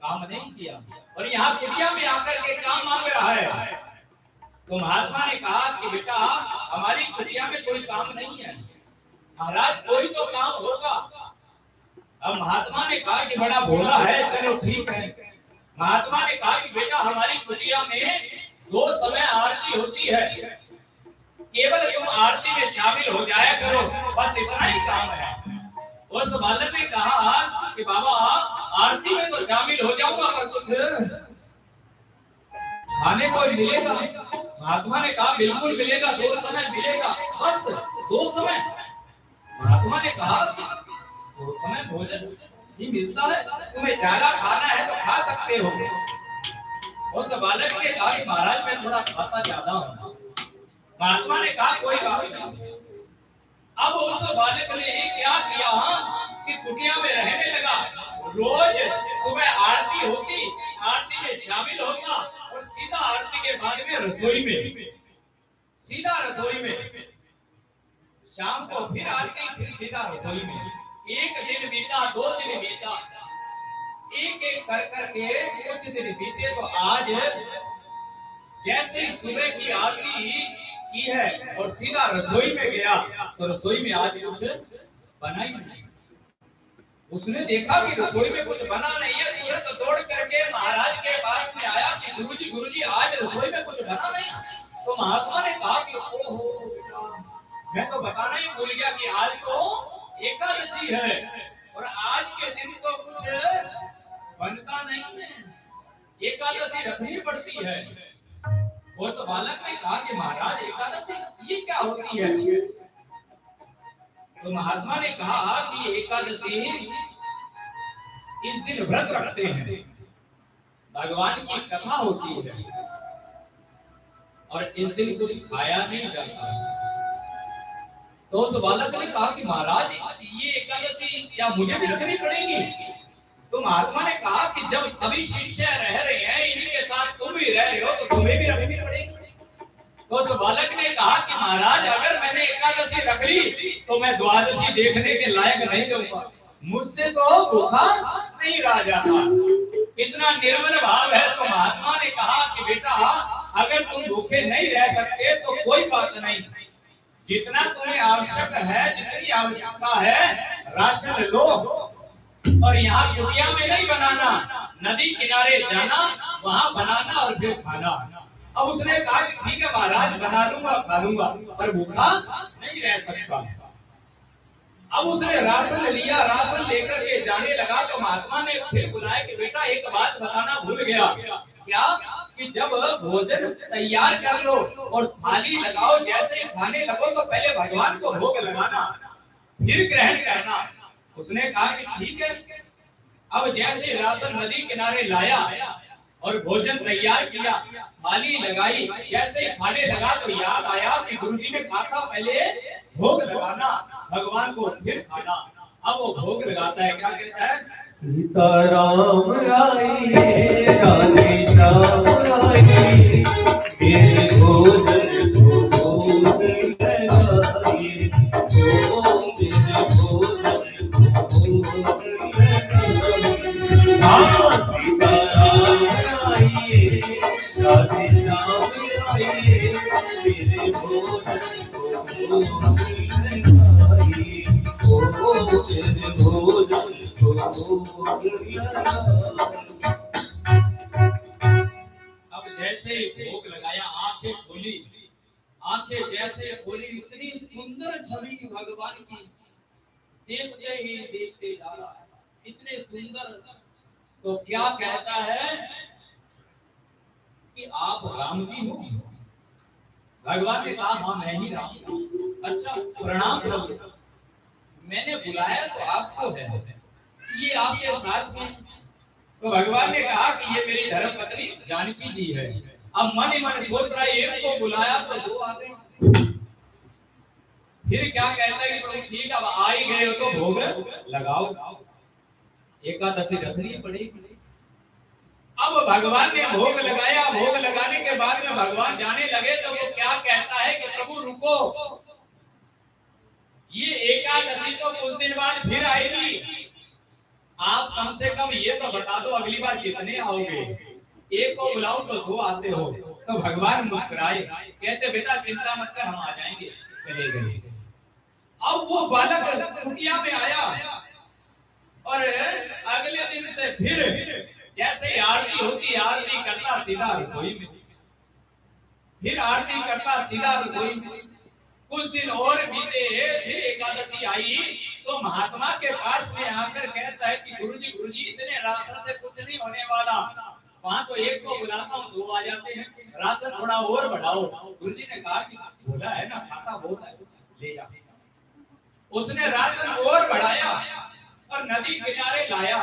काम नहीं किया, और यहाँ कुटिया में आकर के काम मांग रहा है। तो महात्मा ने कहा कि बेटा हमारी कुटिया में कोई काम नहीं है, महाराज कोई तो काम होगा। अब महात्मा ने कहा कि बड़ा भोला है, चलो ठीक है। महात्मा ने कहा कि बेटा हमारी कुटिया में 2 समय आरती होती है, केवल तुम आरती में शामिल हो जाया करो, बस इतना ही काम है। उस बालक ने कहा कि बाबा आरती में तो शामिल हो जाऊंगा पर कुछ खाने को मिलेगा? महात्मा ने कहा बिल्कुल मिलेगा, 2 समय मिलेगा, बस 2 समय। महात्मा ने कहा 2 समय भोजन ही मिलता है, तुम्हें ज्यादा खाना है तो खा सकते हो। उस बालक ने कहा कि महाराज मैं थोड़ा खाता ज्यादा हूँ, महात्मा ने कहा कोई बात नहीं। अब उस बालक ने क्या किया कि कुटिया में रहने लगा। रोज सुबह आरती होती, आरती में शामिल होता और सीधा आरती के बाद में रसोई में, सीधा रसोई में। शाम को फिर आरती, फिर सीधा रसोई में। एक दिन बीता, 2 दिन बीता, एक एक कर करके कुछ दिन बीते। तो आज जैसे ही सुबह की आरती की है और सीधा रसोई में गया तो रसोई में आज कुछ बना ही नहीं। उसने देखा कि रसोई में कुछ बना नहीं है, तुरंत दौड़ करके महाराज के पास में आया कि गुरुजी आज रसोई में कुछ बना नहीं। तो महात्मा ने कहा कि ओहो, मैं तो बताना ही भूल गया कि आज तो एकादशी है और आज के दिन तो कुछ बनता नहीं है, एकादशी रखनी पड़ती है। उस बालक ने कहा कि महाराज एकादशी ये क्या होती है? तो महात्मा ने कहा कि एकादशी इस दिन व्रत रखते हैं, भगवान की कथा होती है और इस दिन कुछ खाया नहीं जाता। तो उस बालक ने कहा कि महाराज ये एकादशी क्या मुझे भी रखनी पड़ेगी? तो महात्मा ने कहा कि जब सभी शिष्य रह रहे हैं, इनके साथ तुम भी रह रहे हो तो तुम्हें भी रखनी पड़ेगी। तो उस बालक ने कहा कि महाराज अगर मैंने एकादशी रख ली तो मैं द्वादशी देखने के लायक नहीं रहूंगा, मुझसे तो भूखा नहीं रहा जाता। कितना निर्मल भाव है। तो महात्मा ने कहा कि बेटा अगर तुम भूखे नहीं रह सकते तो कोई बात नहीं, जितना तुम्हें आवश्यक है, जितनी आवश्यकता है राशन लो और यहाँ कुटिया में नहीं बनाना, नदी किनारे जाना, वहाँ बनाना और फिर खाना। अब उसने कहा कि ठीक है महाराज बना लूंगा, खा लूंगा, पर भूखा नहीं रह सकता। अब उसने राशन लिया, राशन लेकर के जाने लगा तो महात्मा ने फिर बुलाया कि बेटा एक बात बताना भूल गया। क्या? कि जब भोजन तैयार कर लो और थाली लगाओ, जैसे खाने लगो तो पहले भगवान को भोग लगाना, फिर ग्रहण करना। उसने कहा कि ठीक है। अब जैसे राशन नदी किनारे लाया और भोजन तैयार किया, थाली लगाई, जैसे खाने लगा तो याद आया कि गुरुजी ने कहा था पहले भोग लगाना, भगवान को फिर खाना। अब वो भोग लगाता है, क्या कहता है? सीताराम आइए, राधे श्याम आइए, मेरे भोजन को भोग लगाइए, ओ मेरे भोजन को भोग लगाइए। हाँ सीताराम आइए, राधे श्याम आइए, मेरे भोजन को भोग लगाइए, ओ मेरे भोजन अब जैसे भोग लगाया, आंखें खोली, आंखें जैसे खोली, इतनी सुंदर छवि भगवान की देखते ही देखते जा रहा है, इतने सुंदर। तो क्या कहता है कि आप राम जी हो? भगवान ने कहा हाँ मैं ही राम हूं। अच्छा प्रणाम प्रभु, मैंने बुलाया तो आपको है, ये आपके साथ में। तो भगवान ने कहा कि ये मेरी धर्मपत्नी जानकी जी है। अब मन ही मन सोच रहा है एक को बुलाया तो 2 आ गए। फिर क्या कहता है कि प्रभु ठीक, अब आ ही गए हो तो भोग लगाओ, एकादशी रखनी पड़ेगी। अब भगवान ने भोग लगाया, भोग लगाने के बाद में भगवान जाने लगे तो वो क्या कहता है कि प्रभु रुको, ये एकादशी तो कुछ दिन बाद फिर आएगी, आप कम से कम ये तो बता दो अगली बार कितने आओगे? एक को बुलाओ तो 2 आते हो। तो भगवान मुस्कुराए, कहते बेटा चिंता मत कर, हम आ जाएंगे। चले गए। अब वो बालक कुटिया में आया और अगले दिन से फिर जैसे आरती होती, आरती करता सीधा रसोई में, फिर आरती करता सीधा रसोई में। कुछ दिन और बीते, फिर एकादशी आई तो महात्मा के पास में आकर कहता है कि गुरुजी इतने राशन से कुछ नहीं होने वाला, वहां तो एक को बुलाता हूँ 2 आ जाते हैं, राशन थोड़ा और बढ़ाओ। गुरुजी ने कहा कि बोला है ना खाता बहुत है, ले जा। उसने राशन और बढ़ाया और नदी किनारे लाया,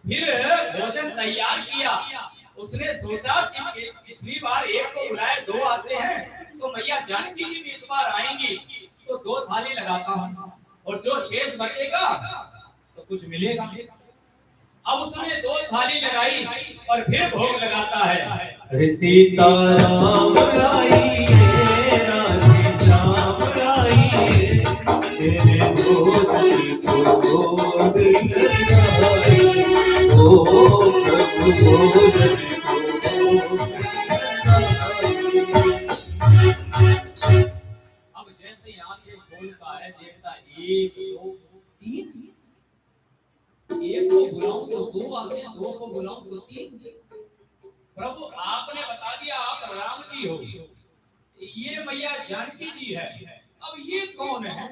फिर भोजन तैयार किया। उसने सोचा कि पिछली बार एक को बुलाया 2 आते हैं, तो मैया जानकी जी भी इस बार आएंगी तो 2 थाली लगाता हूँ और जो शेष बचेगा तो कुछ मिलेगा। अब उसने 2 थाली लगाई और फिर भोग लगाता है। अरे सीताराम आइए राधे श्याम आइए तेरे भोजन को भोग लगाइए ओ प्रभु भोजन को भोग लगाइए। अब जैसे ही आंखें खोलता है देखता 1 2 3 एक को बुलाऊं तो 2 आते हैं, 2 को बुलाऊं तो 3। प्रभु आपने बता दिया आप राम जी हो, ये मैया जानकी जी है, अब ये कौन है?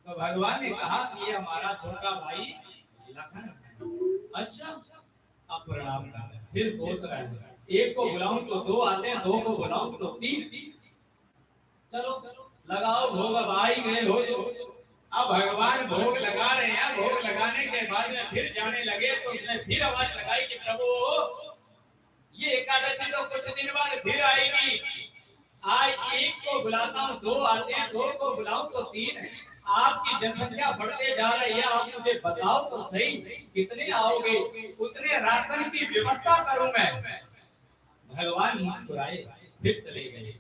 तो भगवान ने कहा कि ये हमारा छोटा भाई लखन है। अच्छा, अब प्रणाम कर। फिर सोच रहा है 1 को बुलाऊं तो 2 आते हैं, 2 को बुलाऊं तो 3। चलो लगाओ भोग, अब आ ही गए हो तो। अब भगवान भोग लगा रहे हैं, भोग लगाने के बाद में फिर जाने लगे तो उसने फिर आवाज लगाई कि प्रभु ये एकादशी तो कुछ दिन बाद फिर आएगी, आज 1 को बुलाता हूँ 2 आते हैं, 2 को बुलाऊं तो 3। आपकी जनसंख्या बढ़ते जा रही है, आप मुझे बताओ तो सही कितने आओगे, उतने राशन की व्यवस्था करूं मैं। भगवान मुस्कुराए फिर चले गए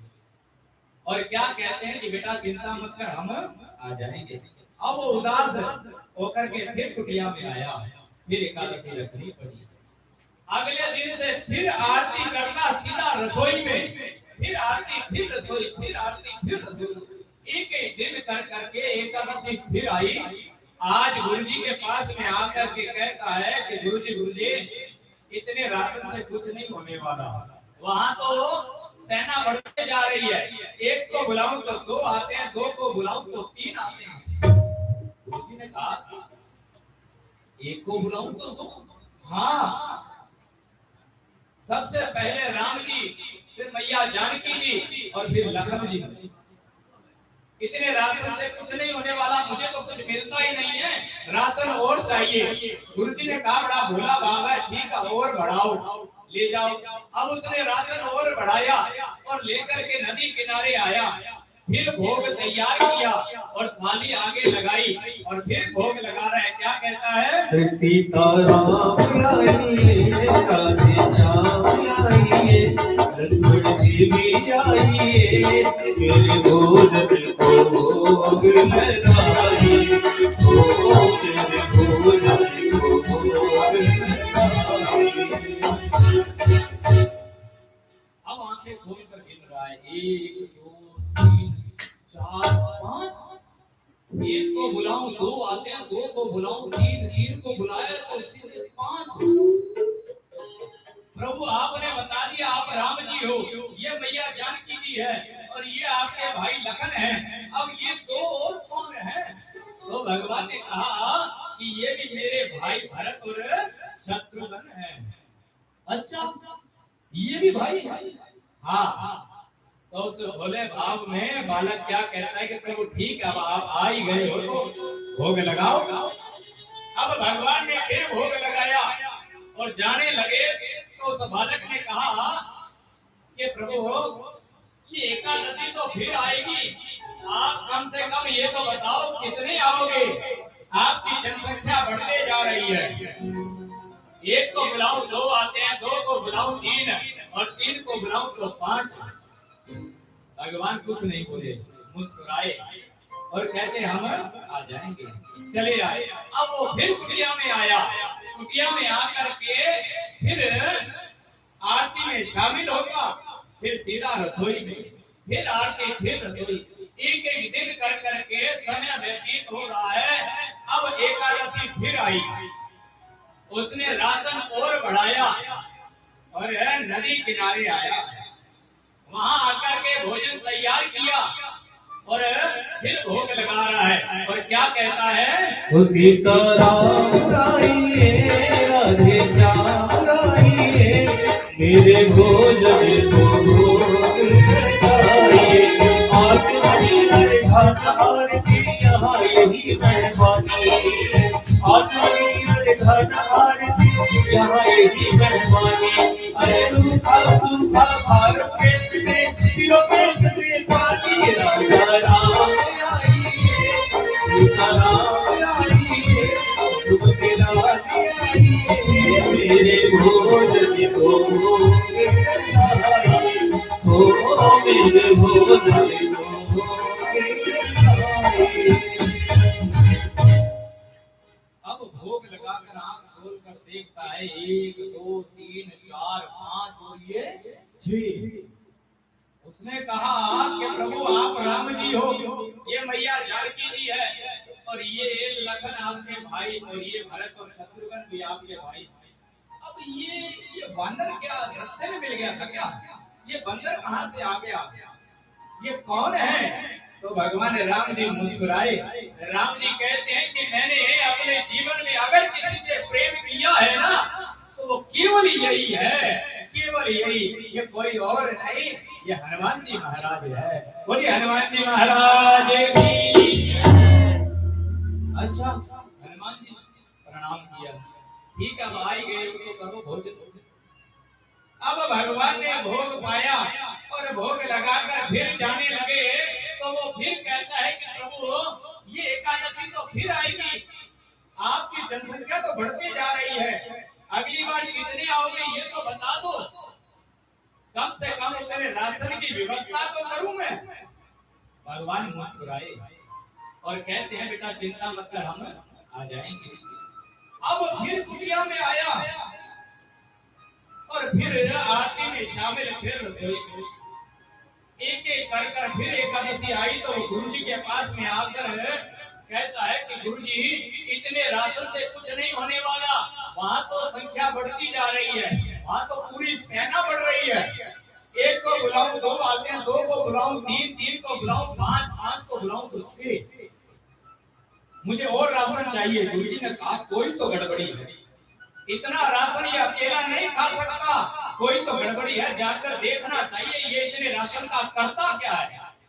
और क्या कहते हैं कि बेटा चिंता मत कर, हम आ जाएंगे। अब वो उदास होकर के फिर कुटिया में आया, फिर एकादशी रखनी पड़ी। अगले दिन से फिर आरती करना सीधा रसोई में, फिर आरती फिर रसोई, फिर आरती फिर रसोई। एक एक दिन कर करके एकादशी फिर आई। आज गुरुजी के पास में आकर के कहता है कि गुरुजी इतने राशन से कुछ नहीं होने वाला, वहां तो सेना बढ़ते जा रही है, 1 को बुलाऊं तो 2 आते हैं, 2 को बुलाऊं तो 3 आते हैं। गुरुजी ने कहा 1 को बुलाऊं तो 2। हाँ, सबसे पहले राम जी, फिर मैया जानकी जी और फिर लक्ष्मण जी। इतने राशन से कुछ नहीं होने वाला, मुझे तो कुछ मिलता ही नहीं है, राशन और चाहिए। गुरुजी ने कहा बड़ा भोला बाबा, ठीक है और बढ़ाओ, ले जाओ। अब उसने राशन और बढ़ाया और लेकर के नदी किनारे आया, फिर भोग तैयार किया और थाली आगे लगाई और फिर भोग लगा रहा है। क्या कहता है? सीताराम आइए राधे श्याम आइए लक्ष्मण जी भी आइए मेरे भोजन को भोग लगाइए ओ मेरे भोजन को भोग लगाइए। अब आंखें खोलकर गिन रहा है 1 2 3 4 5। 1 को बुलाऊं 2 आते हैं, 2 को बुलाऊं 3, 3 को बुलाया तो सीधे 5। प्रभु आपने बता दिया आप राम जी हो, ये मैया जानकी जी है और ये आपके भाई लखन है, अब ये 2 और कौन है? तो भगवान ने कहा कि ये भी मेरे भाई भरत और शत्रुघ्न है। अच्छा, ये भी भाई है? हाँ। तो उस भोले भाव में बालक क्या कहता है कि प्रभु ठीक है, अब आप आ ही गए हो तो भोग लगाओ। अब भगवान ने फिर भोग लगाया और जाने लगे तो उस बालक ने कहा कि प्रभु ये एकादशी तो फिर आएगी, आप कम से कम ये तो बताओ कितने आओगे, आपकी जनसंख्या बढ़ते जा रही है। 1 को बुलाऊं 2 आते हैं, 2 को बुलाऊं 3 और 3 को बुलाऊं तो 5। भगवान कुछ नहीं बोले, मुस्कुराए और कहते हम आ जाएंगे। चले आए। अब वो फिर कुटिया में आया, कुटिया में आकर के फिर आरती में शामिल होगा, फिर सीधा रसोई में, फिर आरती फिर रसोई। एक एक दिन कर करके समय व्यतीत हो रहा है। अब एकादशी फिर आई, उसने राशन और बढ़ाया और नदी किनारे आया, वहां आकर के भोजन तैयार किया और फिर भोग लगा रहा है और क्या कहता है? सीताराम आइए राधे श्याम आइए मेरे भोजन को भोग लगाइए। आज हर घाट आरती यहाँ यही मेहरबानी, आज हर घाट आरती यहाँ यही मेहरबानी। अरे रूखा सूखा भार पेट में पियो पेट से पानी। राजा राम आइए, सीता राम आइए, तुम तेरा आइए, मेरे भोज की तो भोग लगाइए, ओ मेरे भोज की तो भोग लगाइए। अब भोग लगाकर आंख खोल कर देखता है 1 2 3 4 5 और ये 6। उसने कहा कि प्रभु आप राम जी हो, ये मैया जानकी जी है, और ये लखन आपके भाई, और ये भरत और शत्रुघ्न भी आपके भाई। अब ये बंदर क्या रास्ते में मिल गया था क्या? ये बंदर कहाँ से आ गया? ये कौन है? तो भगवान राम जी मुस्कुराए। राम जी कहते हैं कि मैंने अपने जीवन में अगर किसी से प्रेम किया है ना, तो वो केवल यही है, केवल यही, ये कोई और नहीं, ये हनुमान जी महाराज है। बोलिए हनुमान जी महाराज की। अच्छा, हनुमान जी प्रणाम किया, ठीक है, अब आई गए तो करो भोजन। अब भगवान ने भोग पाया और भोग लगाकर फिर जाने लगे, तो वो फिर कहता है कि प्रभु ये एकादशी तो फिर आएगी, आपकी जनसंख्या तो बढ़ती जा रही है, अगली बार कितने आओगे ये तो बता दो, कम से कम उतने राशन की व्यवस्था तो करूं मैं। भगवान मुस्कुराए और कहते हैं बेटा चिंता मत कर, हम आ जाएंगे। अब फिर कुटिया में आया और फिर आरती में शामिल, फिर रसोई एक एक कर फिर एकादशी आई, तो गुरु जी के पास में आकर कहता है कि गुरु जी इतने राशन से कुछ नहीं होने वाला, वहाँ तो संख्या बढ़ती जा रही है, वहाँ तो पूरी सेना बढ़ रही है, एक को बुलाऊं 2 आते हैं, 2 को बुलाऊं 3, 3 को बुलाऊं 5, 5 को बुलाऊं तो 6, मुझे और राशन चाहिए। गुरु जी ने कहा कोई तो गड़बड़ी है, इतना राशन ये अकेला नहीं खा सकता, कोई तो गड़बड़ी है, जाकर देखना चाहिए ये इतने राशन का करता क्या है,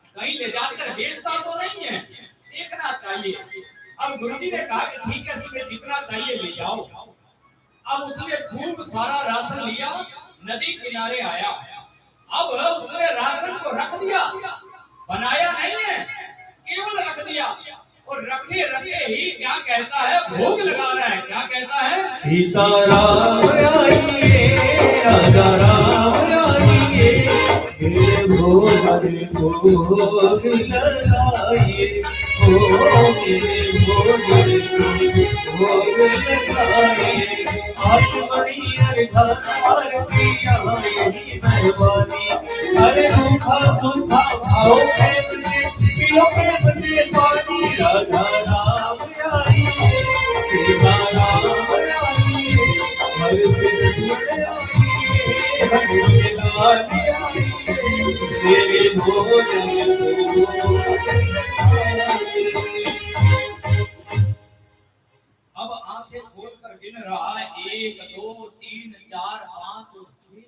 कहीं ले जाकर बेचता तो नहीं है, देखना चाहिए। अब गुरुजी ने कहा कि ठीक है, तुम्हें जितना चाहिए ले जाओ। अब उसने खूब सारा राशन लिया, नदी किनारे आया, अब उसने राशन को रख दिया, बनाया नहीं है, केवल रख दिया, और रखे रखे ही क्या कहता है, भोग लगा रहा है। क्या कहता है, सीता राम आइए, राजा राम आइए, मेरे भोज को भोग लगाइए, ओ मेरे भोज को भोग लगाइए। आत्मनी अर्धार किया यही मेहरबानी। अरे रूखा सूखा खाओ प्रेम से, पियो प्रेम से पानी। राजा राम आइए, सीता राम आइए, हर दिन आइए, हर लाल आइए, मेरे भोजन को अब आंखें खोलकर गिन रहा है 1 2 3 4 5 और 6।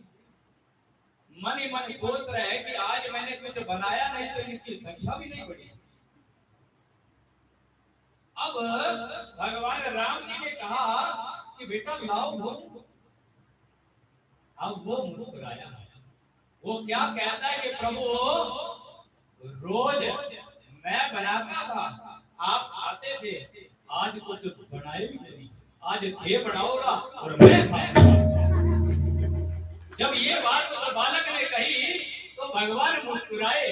मन ही मन सोच रहे हैं कि आज मैंने कुछ बनाया नहीं तो इनकी संख्या भी नहीं बढ़ी। अब भगवान राम जी ने कहा कि बेटा लाओ भोजन। अब वो मुस्कुराया, वो क्या कहता है कि प्रभु रोज मैं बनाता था, आप खाते थे, आज कुछ बनाए भी नहीं, आज थे बनाओगा और मैं खाऊंगा। जब ये बात उस बालक ने कही तो भगवान मुस्कुराए।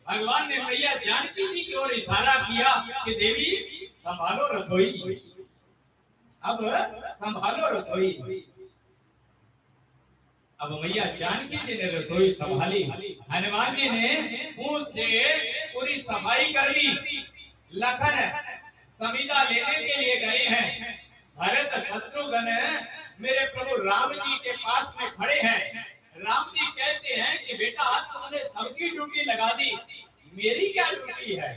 भगवान ने मैया जानकी जी की ओर इशारा किया कि देवी संभालो रसोई, अब संभालो रसोई। अब मैया जानकी जी ने रसोई संभाली, हनुमान जी ने मुंह से पूरी सफाई कर ली। लखन समीदा लेने के लिए गए हैं, भरत शत्रुघ्न मेरे प्रभु राम जी के पास में खड़े हैं। राम जी कहते हैं कि बेटा आज तुमने सबकी ड्यूटी लगा दी, मेरी क्या ड्यूटी है?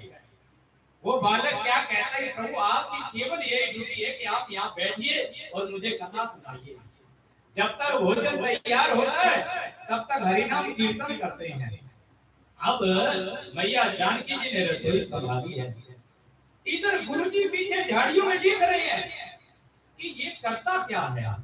वो बालक क्या कहता है, प्रभु आपकी केवल यही ड्यूटी है कि आप यहाँ बैठिए और मुझे कथा सुनाइए। जब तक भोजन तैयार होता है तब तक हरिनाम कीर्तन करते हैं। अब मैया जानकी जी ने रसोई संभाली है, इधर गुरुजी पीछे झाड़ियों में देख रहे हैं कि ये करता क्या है।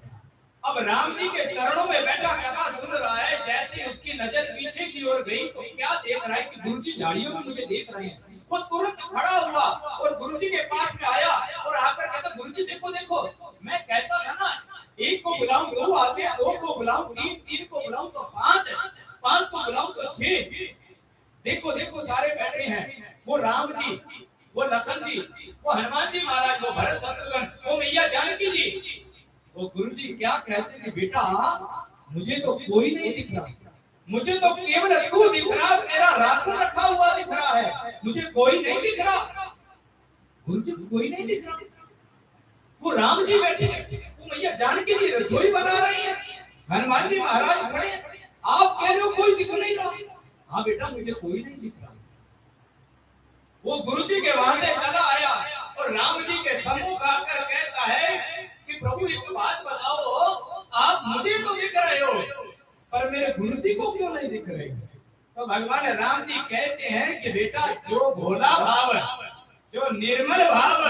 अब राम जी के चरणों में बैठा कथा सुन रहा है, जैसे ही उसकी नजर पीछे की ओर गई तो क्या देख रहा है कि गुरुजी झाड़ियों में मुझे देख रहे हैं। वो तुरंत खड़ा हुआ और गुरुजी के पास में आया और आकर कहता, गुरुजी देखो देखो, मैं कहता था ना एक को बुलाऊं दो आते हैं, दो को बुलाऊं तीन, तीन को बुलाऊं तो पांच, पांच को बुलाऊं तो छह। देखो देखो सारे बैठे हैं, वो राम जी, वो लखन जी, वो हनुमान जी महाराज, वो भरत शत्रुघ्न, वो मैया जानकी जी। वो गुरुजी क्या कहते हैं कि बेटा मुझे तो कोई नहीं दिख रहा, मुझे तो केवल तू दिख रहा, तेरा राशन रखा हुआ दिख रहा है, मुझे कोई नहीं दिख रहा। गुरुजी कोई नहीं दिख रहा, वो राम जी बैठे हैं, वो मैया जानकी जी रसोई बना रही है, हनुमान जी महाराज खड़े हैं, आप कह रहे हो कोई दिख नहीं रहा। हाँ बेटा मुझे कोई नहीं दिख रहा। वो गुरुजी के वहां से चला आया और राम जी के सम्मुख आकर कहता है कि प्रभु एक बात बताओ, आप मुझे तो दिख रहे हो पर मेरे गुरुजी को क्यों नहीं दिख रहे? तो भगवान राम जी कहते हैं कि बेटा जो भोला भाव, जो निर्मल भाव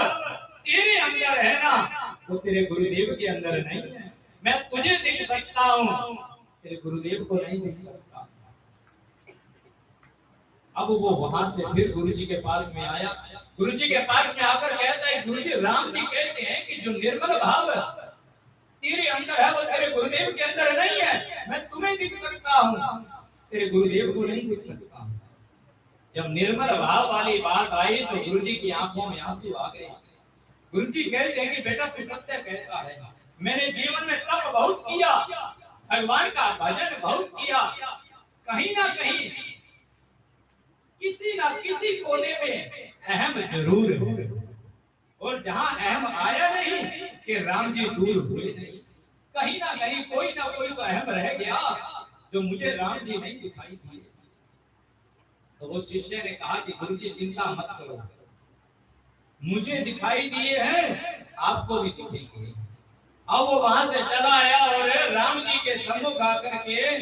तेरे अंदर है ना, वो तेरे गुरुदेव के अंदर नहीं है। मैं तुझे दिख सकता हूँ, तेरे गुरुदेव को नहीं दिख सकता। अब वो वहां से फिर गुरुजी के पास में आया, गुरुजी के पास में आकर कहता है, गुरुजी राम जी कहते हैं कि जो निर्मल भाव तेरे अंदर है वो तेरे गुरुदेव के अंदर नहीं है, मैं तुम्हें दिख सकता हूँ, तेरे गुरुदेव को नहीं दिख सकता। जब निर्मल भाव वाली बात आई तो गुरुजी की आंखों में आंसू आ गए। गुरुजी कहते हैं कि बेटा तू सत्य कहता है, मैंने जीवन में तप बहुत किया, भगवान का भजन बहुत किया, कहीं ना कहीं किसी ना किसी कोने में अहम जरूर है, और जहां अहम आया नहीं कि राम जी दूर हुए नहीं, कहीं ना कहीं कोई ना कोई तो अहम रह गया जो मुझे राम जी नहीं दिखाई दिए। तो वो शिष्य ने कहा कि गुरुजी चिंता मत करो, मुझे दिखाई दिए हैं, आपको भी दिखेंगे। अब वो वहां से चला आया और राम जी के सम्मुख आकर के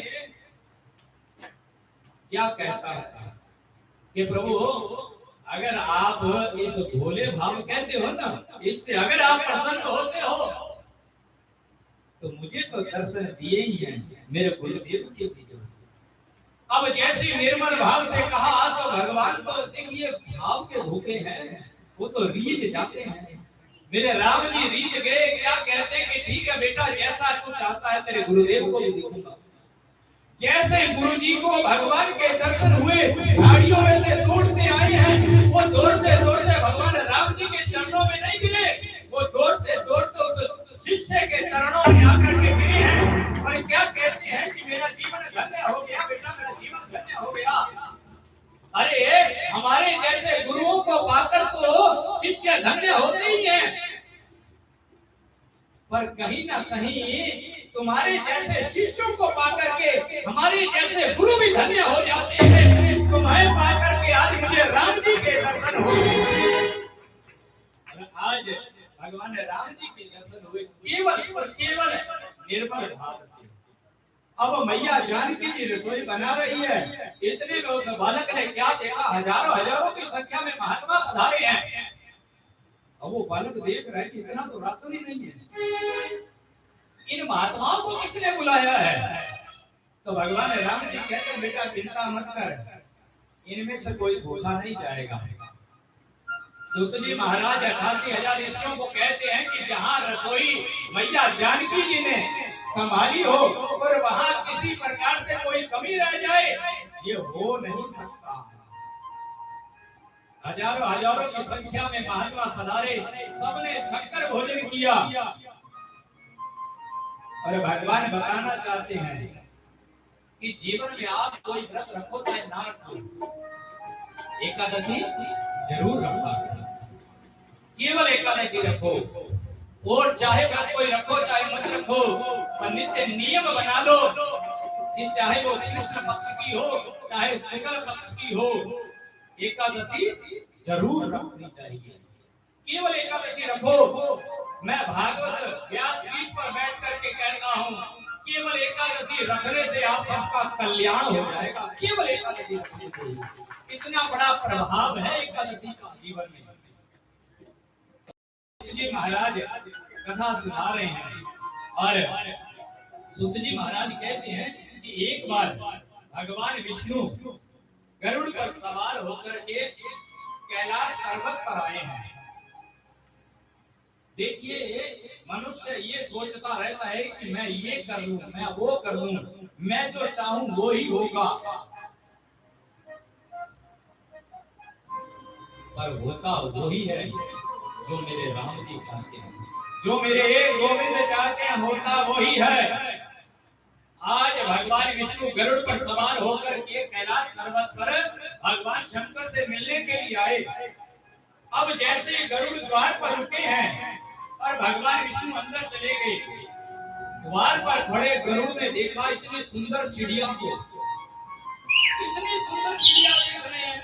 क्या कहता है कि प्रभु अगर आप इस भोले भाव कहते हो ना, इससे अगर आप प्रसन्न होते हो तो मुझे तो दर्शन दिए ही हैं, मेरे गुरुदेव के भी। अब जैसे निर्मल भाव से कहा तो भगवान तो देखिए भाव के भूखे हैं, वो तो रीझ जाते हैं। मेरे राम जी रीझ गए, क्या कहते हैं कि ठीक है बेटा जैसा तू चाहता है तेरे गुरुदेव को भी दिखूंगा। जैसे गुरुजी को भगवान के दर्शन हुए, झाड़ियों में से दौड़ते आए हैं, वो दौड़ते दौड़ते भगवान राम जी के चरणों में नहीं गिरे, वो दौड़ते दौड़ते उस शिष्य के चरणों में आकर के गिरे हैं और क्या कहते हैं कि मेरा जीवन धन्य हो गया बेटा, मेरा जीवन धन्य हो गया। अरे हमारे जैसे गुरुओं को पाकर तो शिष्य धन्य होते ही हैं, पर कहीं ना कहीं तुम्हारे जैसे शिष्यों को पाकर के हमारे जैसे गुरु भी धन्य हो जाते हैं। तुम्हें पाकर के आज मुझे राम जी के दर्शन हुए, आज भगवान राम जी के दर्शन हुए केवल और केवल निर्मल भाव से। अब मैया जानकी जी रसोई बना रही है, इतने में उस बालक ने क्या देखा, हजारों हजारों की संख्या में महात्मा पधारे हैं। अब वो बालक देख रहा है कि इतना तो राशन ही नहीं है, इन महात्माओं को किसने बुलाया है? तो भगवान राम जी कहते हैं बेटा चिंता मत कर, इनमें से कोई भूखा नहीं जाएगा। सूत जी महाराज 88,000 ऋषियों को कहते हैं कि जहां रसोई मैया जानकी जी ने संभाली हो और वहां किसी प्रकार से कोई कमी रह जाए, ये हो नहीं सकता। हजारों हजारों की संख्या में महात्मा पधारे, सबने छक्कर भोजन किया और भगवान बताना चाहते हैं कि जीवन में आप कोई व्रत रखो चाहे ना रखो, एकादशी जरूर रखा, केवल एकादशी रखो, और चाहे व्रत कोई रखो चाहे मत रखो, पर नित्य नियम बना लो कि चाहे वो कृष्ण पक्ष की हो चाहे शुक्ल पक्ष की हो, एकादशी जरूर रखनी चाहिए। केवल एकादशी रखो। मैं भागवत व्यासपीठ पर बैठ करके कहता हूँ, केवल एकादशी रखने से आप सबका कल्याण हो जाएगा। केवल एकादशी रखने से इतना बड़ा प्रभाव है एकादशी का जीवन में। जी महाराज कथा सुना रहे हैं और सूत जी महाराज कहते हैं कि एक बार भगवान विष्णु गरुड़ पर सवार होकर के कैलाश पर्वत पर आए हैं। देखिए, मनुष्य ये सोचता रहता है कि मैं ये कर लूं, मैं वो कर लूं, मैं जो चाहूं वो ही होगा, पर होता वही है जो मेरे राम जी चाहते हैं, जो मेरे गोविंद चाहते हैं, होता वही है। आज भगवान विष्णु गरुड़ पर सवार होकर के कैलाश पर्वत पर भगवान शंकर से मिलने के लिए आए। अब जैसे गरुड़ द्वार पर रुके हैं और भगवान विष्णु अंदर चले गए, द्वार पर खड़े गरुड़ ने देखा इतनी सुंदर चिड़िया को, इतनी सुंदर चिड़िया देख रहे हैं,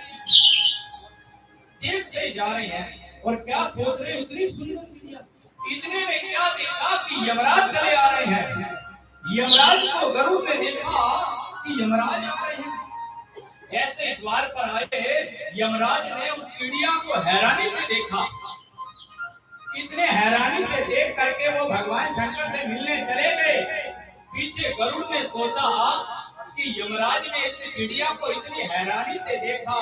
देखते जा रहे हैं और क्या सोच रहे हैं, इतनी सुंदर चिड़िया। इतने में क्या देखा कि यमराज चले आ रहे हैं। यमराज को गरुड़ ने देखा कि यमराज आ रहे हैं। जैसे द्वार पर आए, यमराज ने उस चिड़िया को हैरानी से देखा। इतने हैरानी से देख करके वो भगवान शंकर से मिलने चले गए। पीछे गरुड़ ने सोचा कि यमराज ने इस चिड़िया को इतनी हैरानी से देखा,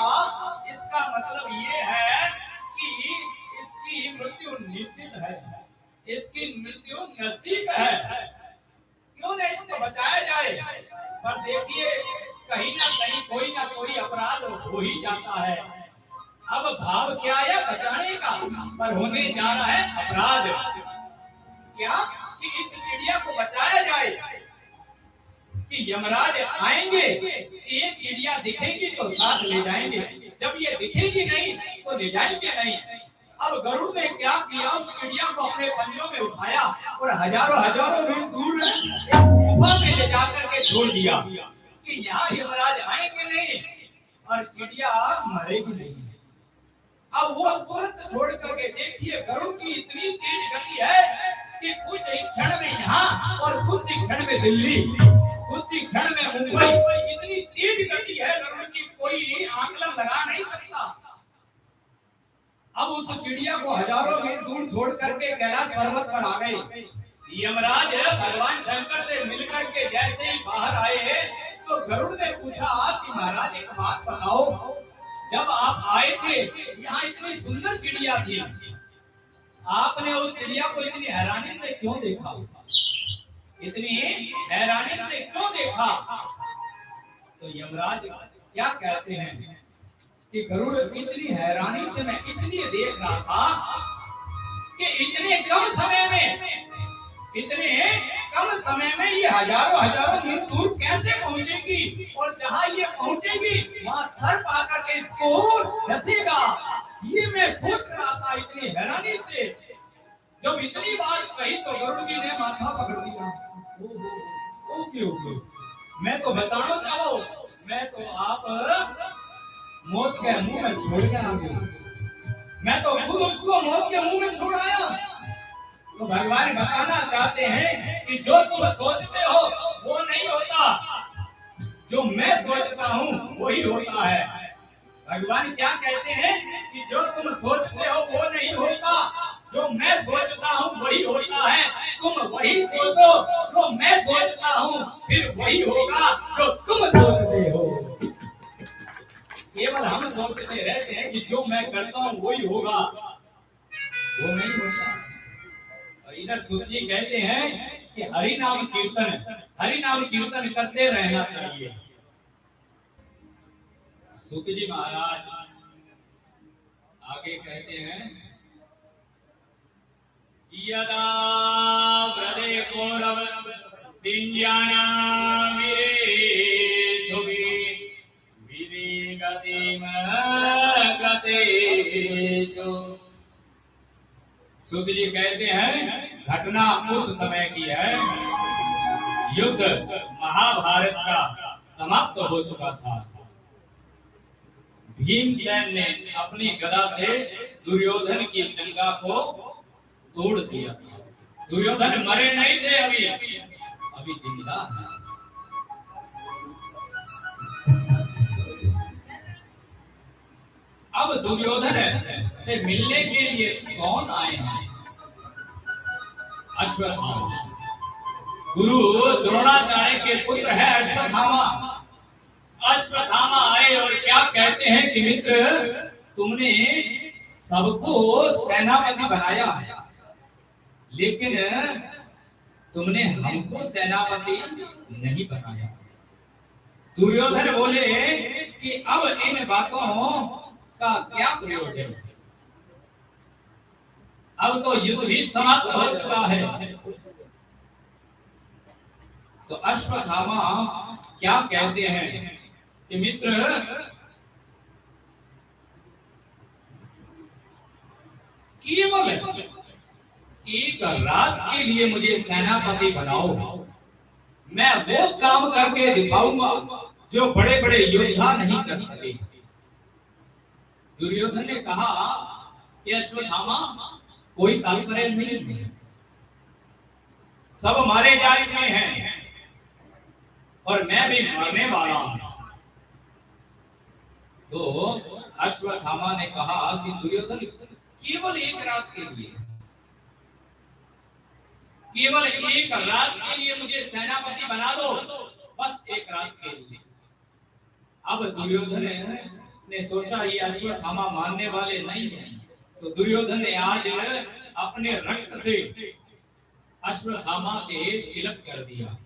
इसका मतलब ये है कि इसकी मृत्यु निश्चित है, इसकी मृत्यु नजदीक है, क्यों न इसको बचाया जाए। पर देखिए, कहीं ना कहीं कोई ना कोई अपराध हो ही जाता है। अब भाव क्या है बचाने का, पर होने जा रहा है अपराध। क्या कि इस चिड़िया को बचाया जाए, कि यमराज आएंगे, ये चिड़िया दिखेगी तो साथ ले जाएंगे, जब ये दिखेगी नहीं तो ले जाएंगे नहीं। अब गरुड़ ने क्या किया, उस चिड़िया को अपने पंजों में उठाया और हजारों हजारों मील दूर गुफा में ले जाकर के छोड़ दिया कि यहाँ यमराज आएंगे नहीं और चिड़िया मरेगी नहीं। अब वो तुरंत छोड़ करके, देखिए गरुड़ की इतनी तेज गति है कि कुछ ही क्षण में यहाँ और कुछ ही क्षण में दिल्ली, कुछ ही क्षण में मुंबई, इतनी तेज गति है गरुड़ की, कोई आंकलन लगा नहीं सकता। अब उस चिड़िया को हजारों मील दूर छोड़ करके कैलाश पर्वत पर आ गए। यमराज भगवान शंकर से मिलकर के जैसे ही बाहर आए तो गरुड़ ने पूछा कि महाराज एक बात बताओ, जब आप आए थे यहाँ इतनी सुंदर चिड़िया थी, आपने उस चिड़िया को इतनी हैरानी से क्यों देखा, इतनी हैरानी से क्यों देखा? तो यमराज क्या कहते हैं कि गरुड़, इतनी हैरानी से मैं इसलिए देख रहा था कि इतने कम समय में ये हजारों हजारों मील दूर कैसे पहुंचेगी, और जहां ये पहुंचेगी वहां सर्प आकर के इसको डसेगा। ये मैं सोच रहा था इतनी हैरानी से। जब इतनी बात कही तो गरुड़ जी ने माथा पकड़ लिया। ओके, मैं तो बचाना चाहो, मैं तो आप मौत के मुंह में छोड़ के आ गए, मैं तो खुद उसको मौत के मुंह में छोड़ आया। तो भगवान बताना चाहते हैं कि जो तुम सोचते हो वो नहीं होता, जो मैं सोचता हूँ वही होता है। भगवान क्या कहते हैं कि जो तुम सोचते हो वो नहीं होता, जो मैं सोचता हूँ वही होता है। तुम वही सोचो जो मैं सोचता हूँ, फिर वही होगा जो तुम सोचते हो। केवल हम सोचते रहते हैं कि जो मैं करता हूँ वही होगा, वो नहीं होता। और इधर सूत जी कहते हैं कि हरि नाम कीर्तन करते रहना चाहिए। सूत जी महाराज आगे कहते हैं, यदा ब्रदे कौरव सिंजाना सूत जी कहते हैं, घटना उस समय की है, युद्ध महाभारत का समाप्त हो चुका था। भीमसेन ने अपनी गदा से दुर्योधन की जंगा को तोड़ दिया था। दुर्योधन मरे नहीं थे, अभी जिंदा है। अब दुर्योधन से मिलने के लिए कौन आए हैं? अश्वत्थामा। गुरु द्रोणाचार्य के पुत्र है अश्वत्थामा। अश्वत्थामा आए और क्या कहते हैं कि मित्र, तुमने सबको सेनापति बनाया है, लेकिन तुमने हमको सेनापति नहीं बनाया। दुर्योधन बोले कि अब इन बातों का क्या प्रयोजन, अब तो युद्ध भी समाप्त हो चुका है। तो अश्वत्थामा क्या कहते हैं कि मित्र, केवल एक रात के लिए मुझे सेनापति बनाओ, मैं वो काम करके दिखाऊंगा जो बड़े बड़े योद्धा नहीं कर सके। दुर्योधन ने कहा कि अश्वत्थामा, कोई तात्पर्य नहीं है, सब मारे जा चुके हैं और मैं भी मरने वाला हूं। तो अश्वत्थामा ने कहा कि दुर्योधन, केवल एक रात के लिए, केवल एक रात के लिए मुझे सेनापति बना दो, बस एक रात के लिए। अब दुर्योधन ने सोचा ये अश्वत्थामा मानने वाले नहीं है, तो दुर्योधन ने आज अपने रक्त से अश्वत्थामा के तिलक कर दिया।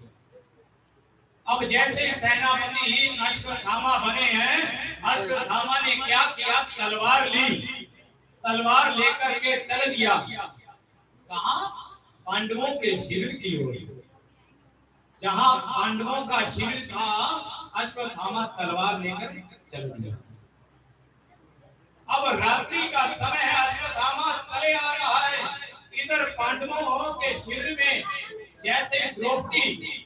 अब जैसे सेनापति अश्वत्थामा बने हैं, अश्वत्थामा ने क्या किया, तलवार ली, तलवार लेकर के चल दिया। कहां? पांडवों के शिविर की ओर। जहां पांडवों का शिविर था, अश्वत्थामा तलवार लेकर चल दिया। अब रात्रि का समय है, अश्वत्थामा चले आ रहा है। इधर पांडवों के शिविर में जैसे द्रौपदी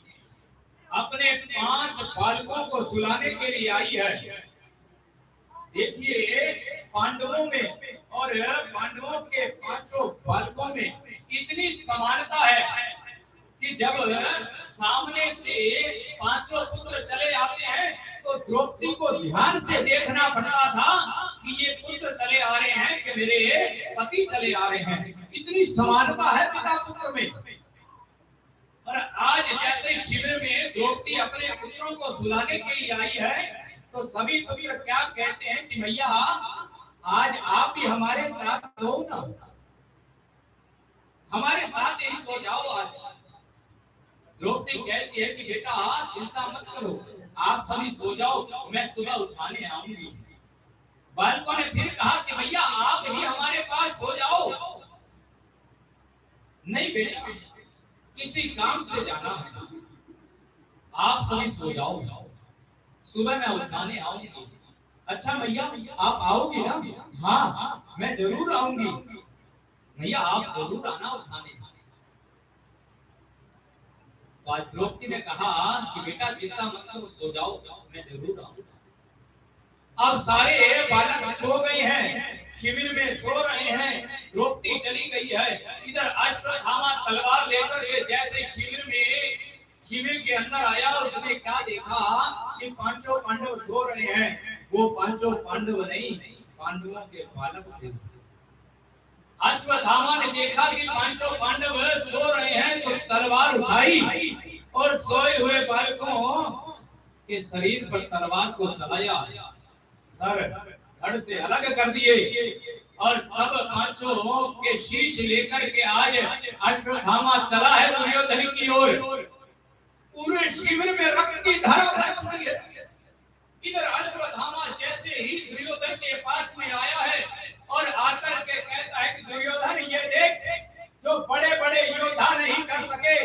अपने 5 बालकों को सुलाने के लिए आई है। देखिए, पांडवों में और पांडवों के 5 बालकों में इतनी समानता है कि जब सामने से 5 पुत्र चले आते हैं तो द्रौपदी को ध्यान से देखना पड़ता था कि ये पुत्र चले आ रहे हैं कि मेरे पति चले आ रहे हैं। इतनी समानता है पिता पुत्र में। और आज जैसे शिविर में द्रौपदी अपने पुत्रों को सुलाने के लिए आई है, तो सभी पुत्र क्या कहते हैं कि भैया आज आप भी हमारे साथ सो ना, हमारे साथ यही सो जाओ आज। द्रौपदी कहती है कि बेटा चिंता मत करो, आप सभी सो जाओ, मैं सुबह उठाने आऊंगी। बालकों ने फिर कहा कि भैया आप ही हमारे पास सो जाओ। नहीं बेटा, किसी काम से जाना है, आप सभी सो जाओ, सुबह मैं उठाने आऊंगी। अच्छा भैया आप आओगे ना? हाँ मैं जरूर आऊंगी। भैया आप जरूर आना उठाने। तो आज द्रौपदी ने कहा कि बेटा चिंता मत करो, सो जाओ, मैं जरूर आऊंगा। अब सारे बालक सो गए हैं, शिविर में सो रहे हैं, द्रौपदी चली गई है। इधर अश्वत्थामा तलवार लेकर के जैसे शिविर के अंदर आया, उसने क्या देखा कि 5 पांडव सो रहे हैं। वो 5 पांडव नहीं, पांडवों के बालक थे। अश्वत्थामा ने देखा कि 5 पांडव सो रहे हैं, तो तलवार उठाई और सोए हुए बालकों के शरीर पर तलवार को चलाया, सर धड़ से अलग कर दिए और सब 5 के शीश लेकर के आज अश्वत्थामा चला है दुर्योधन की ओर। पूरे शिविर में रक्त की धारा बह चुकी है। इधर अश्वत्थामा जैसे ही दुर्योधन के पास में आया है और आकर के कहता है कि दुर्योधन ये देख, जो बड़े बड़े योद्धा नहीं कर सके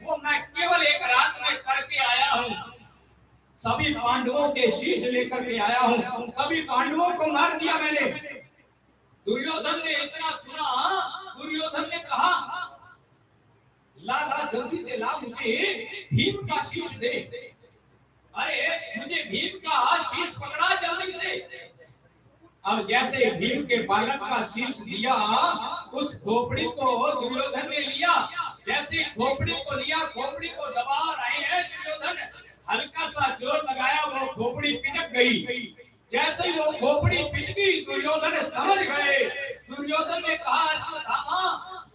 वो मैं केवल एक रात में करके आया हूँ। सभी पांडवों के शीश लेकर के आया हूँ, सभी पांडवों को मार दिया मैंने। दुर्योधन ने इतना सुना, दुर्योधन ने कहा ला ला जल्दी से ला, मुझे भीम का शीश दे। अरे मुझे भीम का शीश पकड़ा जल्दी से। अब जैसे भीम के बालक का शीश दिया, उस खोपड़ी को दुर्योधन ने लिया। जैसे खोपड़ी को लिया, खोपड़ी को दबा रहे हैं दुर्योधन, हल्का सा जोर लगाया, वो खोपड़ी पिचक गई। जैसे ही वो खोपड़ी पिच गई, दुर्योधन समझ गए। दुर्योधन ने कहा अश्वत्थामा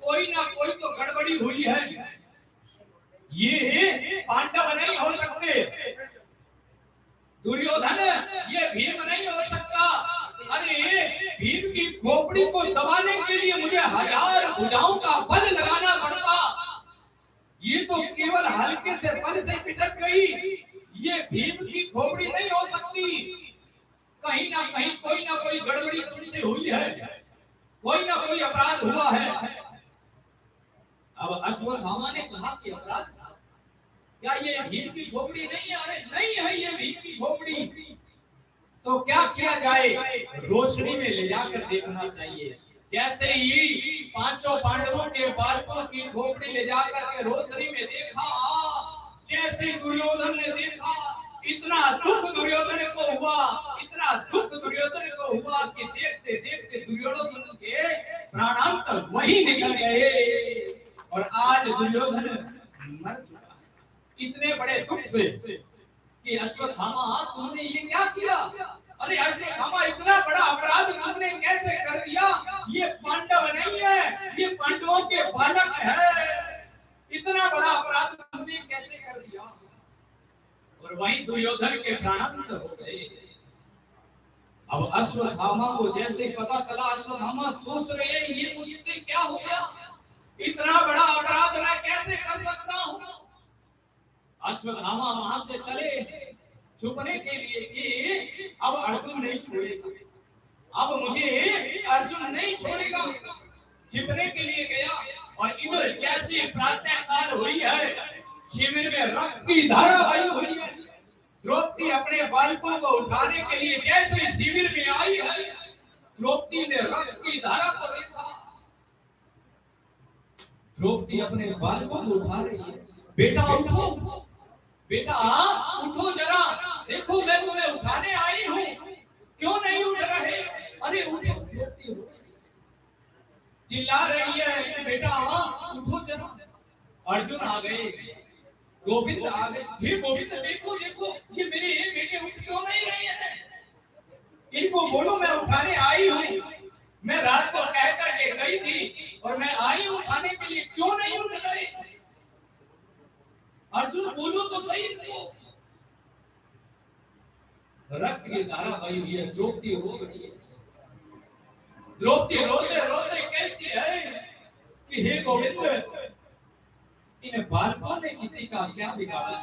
कोई ना कोई तो गड़बड़ी हुई है, ये पांडव नहीं हो सकते, दुर्योधन ये भीम नहीं हो सकता। अरे भीम की खोपड़ी को दबाने के लिए मुझे 1000 भुजाओं का बल लगाना पड़ता, ये तो केवल हल्के से बल से पिचक गई। ये भीम की खोपड़ी नहीं हो सकती। कहीं ना कहीं कोई ना कोई गड़बड़ी तुमसे हुई है, कोई ना कोई अपराध हुआ है। अब अश्वत्थामा ने कहा कि अपराध क्या ये भीम की खोपड़ी नहीं है? नहीं है ये भीम की खोपड़ी। तो क्या किया जाए? रोशनी में ले जाकर देखना चाहिए। जैसे ही पांचों पांडवों के बालकों की खोपड़ी ले जाकर के रोशनी में देखा, जैसे दुर्योधन ने देखा, इतना दुख दुर्योधन को हुआ, इतना दुख दुर्योधन को हुआ कि देखते देखते दुर्योधन के प्राणांत वही निकल गए और आज दुर्योधन मर चुका इतने बड़े दुख से कि अश्वत्थामा तुमने ये क्या किया? अरे अश्वत्थामा इतना बड़ा अपराध तुमने कैसे कर दिया? ये पांडव नहीं है, ये पांडवों के बालक है। इतना बड़ा अपराध तुमने कैसे कर दिया? और वहीं दुर्योधन के प्राणांत हो गए। अब अश्वत्थामा को जैसे पता चला, अश्वत्थामा सोच रहे हैं ये मुझसे क्या हो गया? इतना बड़ा अपराध मैं कैसे कर सकता हूँ? अश्वत्थामा वहां से चले छुपने के लिए कि अब अर्जुन नहीं छोड़ेगा, अब मुझे अर्जुन नहीं छोड़ेगा। छिपने के लिए गया और इधर जैसी प्रातःकाल हुई है, शिविर में रक्त की धारा बही हुई है। द्रौपदी अपने बालकों को उठाने के लिए जैसे शिविर में आई है, द्रौपदी ने रक्त की धारा को देखा। द्रौपदी अपने बालकों को उठा रही है। बेटा उठो, बेटा उठो जरा, देखो मैं तुम्हें उठाने आई हूँ, क्यों नहीं उठ रहे? अरे उठो, चिल्ला रही है कि बेटा उठो जरा। अर्जुन आ गए, गोविंद आ गए। हे गोविंद देखो देखो, ये मेरे बेटे उठ क्यों नहीं रहे हैं? इनको बोलो मैं उठाने आई हूँ। मैं रात को कह करके गई थी और मैं आई उठाने के लिए, क्यों नहीं उठ रहे? अर्जुन बोलो तो सही इसको। रक्त की धारा बही हुई है, द्रौपदी रो रही है। द्रौपदी रोते रोते कहती है कि हे गोविंद, इन बालकों ने किसी का क्या बिगाड़ा?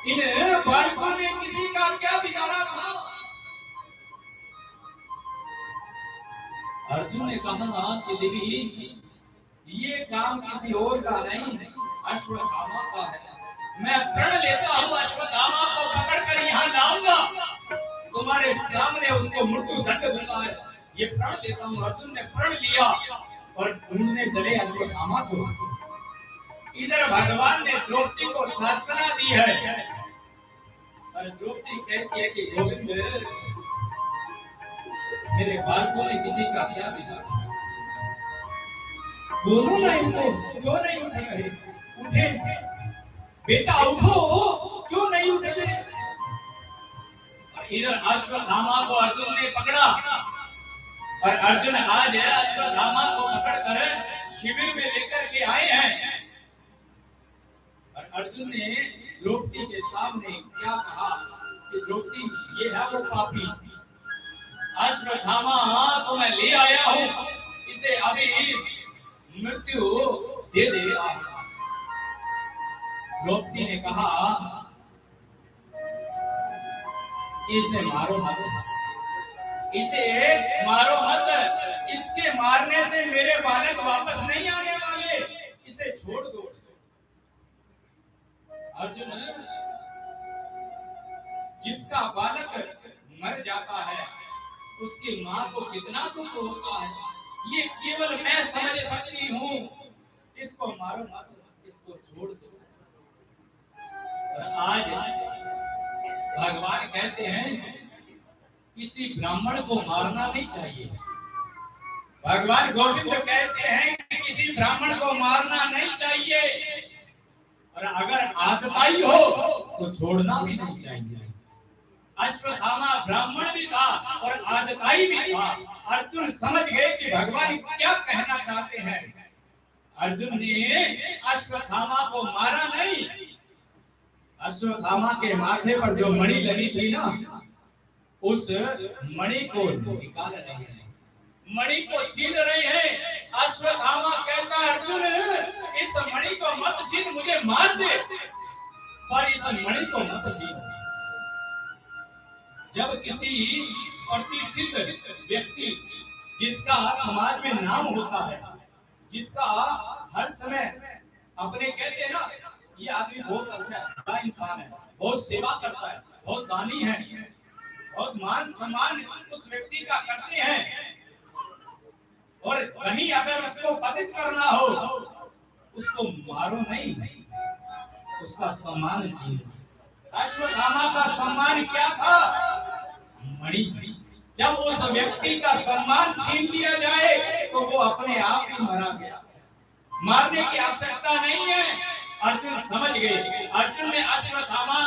इन बालकों ने किसी का क्या बिगाड़ा था? अर्जुन ने कहा कि देवी ये काम किसी और का नहीं, अश्वत्थामा का है। मैं प्रण लेता हूँ, अश्वत्थामा को पकड़कर यहाँ लाऊंगा, तुम्हारे सामने उसको मृत्यु दंड दूंगा। ये प्रण लेता हूँ। अर्जुन ने प्रण लिया और ढूंढने चले अश्वत्थामा को। इधर भगवान ने द्रौपदी को सांत्वना दी है और द्रौपदी कहती है कि गोविंद, मेरे बालकों ने किसी का क्या बिगाड़ा? बोलो ना इनको, क्यों नहीं उठ रहे? उठे बेटा, उठो, क्यों नहीं उठ रहे? इधर अश्वत्थामा को अर्जुन ने पकड़ा और अर्जुन आज अश्वत्थामा को पकड़कर शिविर में लेकर के आए हैं। और अर्जुन ने द्रौपदी के सामने क्या कहा कि द्रौपदी ये है वो पापी, अश्वत्थामा को मैं ले आया हूँ, इसे अभी मृत्यु दे दे। द्रौपदी ने कहा इसे मारो मत, इसे मारो मत, इसके मारने से मेरे बालक वापस नहीं आने वाले, इसे छोड़ दो। अर्जुन, जिसका बालक मर जाता है उसकी मां को कितना दुख होता है, ये केवल मैं समझ सकती हूँ। इसको मारो मत, इसको छोड़ दो। आज भगवान कहते हैं किसी ब्राह्मण को मारना नहीं चाहिए। भगवान गोविंद कहते हैं कि किसी ब्राह्मण को मारना नहीं चाहिए, और अगर आतताई हो तो छोड़ना भी नहीं चाहिए। अश्वत्थामा ब्राह्मण भी था और आतताई भी था। अर्जुन समझ गए कि भगवान क्या कहना चाहते हैं। अर्जुन ने अश्वत्थामा को मारा नहीं, अश्वत्थामा के माथे पर जो मणि लगी थी ना, उस मणि को निकाल रहे हैं, मणि को छीन रहे हैं। अश्वत्थामा कहता है अर्जुन इस मणि को मत छीन, मुझे मार दे, पर इस मणि को मत छीन। जब किसी प्रतिष्ठित व्यक्ति जिसका समाज में नाम होता है, जिसका हर समय अपने कहते हैं ना ये आदमी बहुत अच्छा इंसान है, बहुत सेवा करता है, बहुत दानी है, बहुत मान सम्मान उस व्यक्ति का करते हैं, और कहीं अगर उसको पतित करना हो उसको मारो नहीं, उसका सम्मान छीन। अश्वत्थामा का सम्मान क्या था? मणि। जब उस व्यक्ति का सम्मान छीन लिया जाए तो वो अपने आप ही मारा गया, मारने की आवश्यकता नहीं है। अर्जुन समझ गए। अर्जुन ने अश्वत्थामा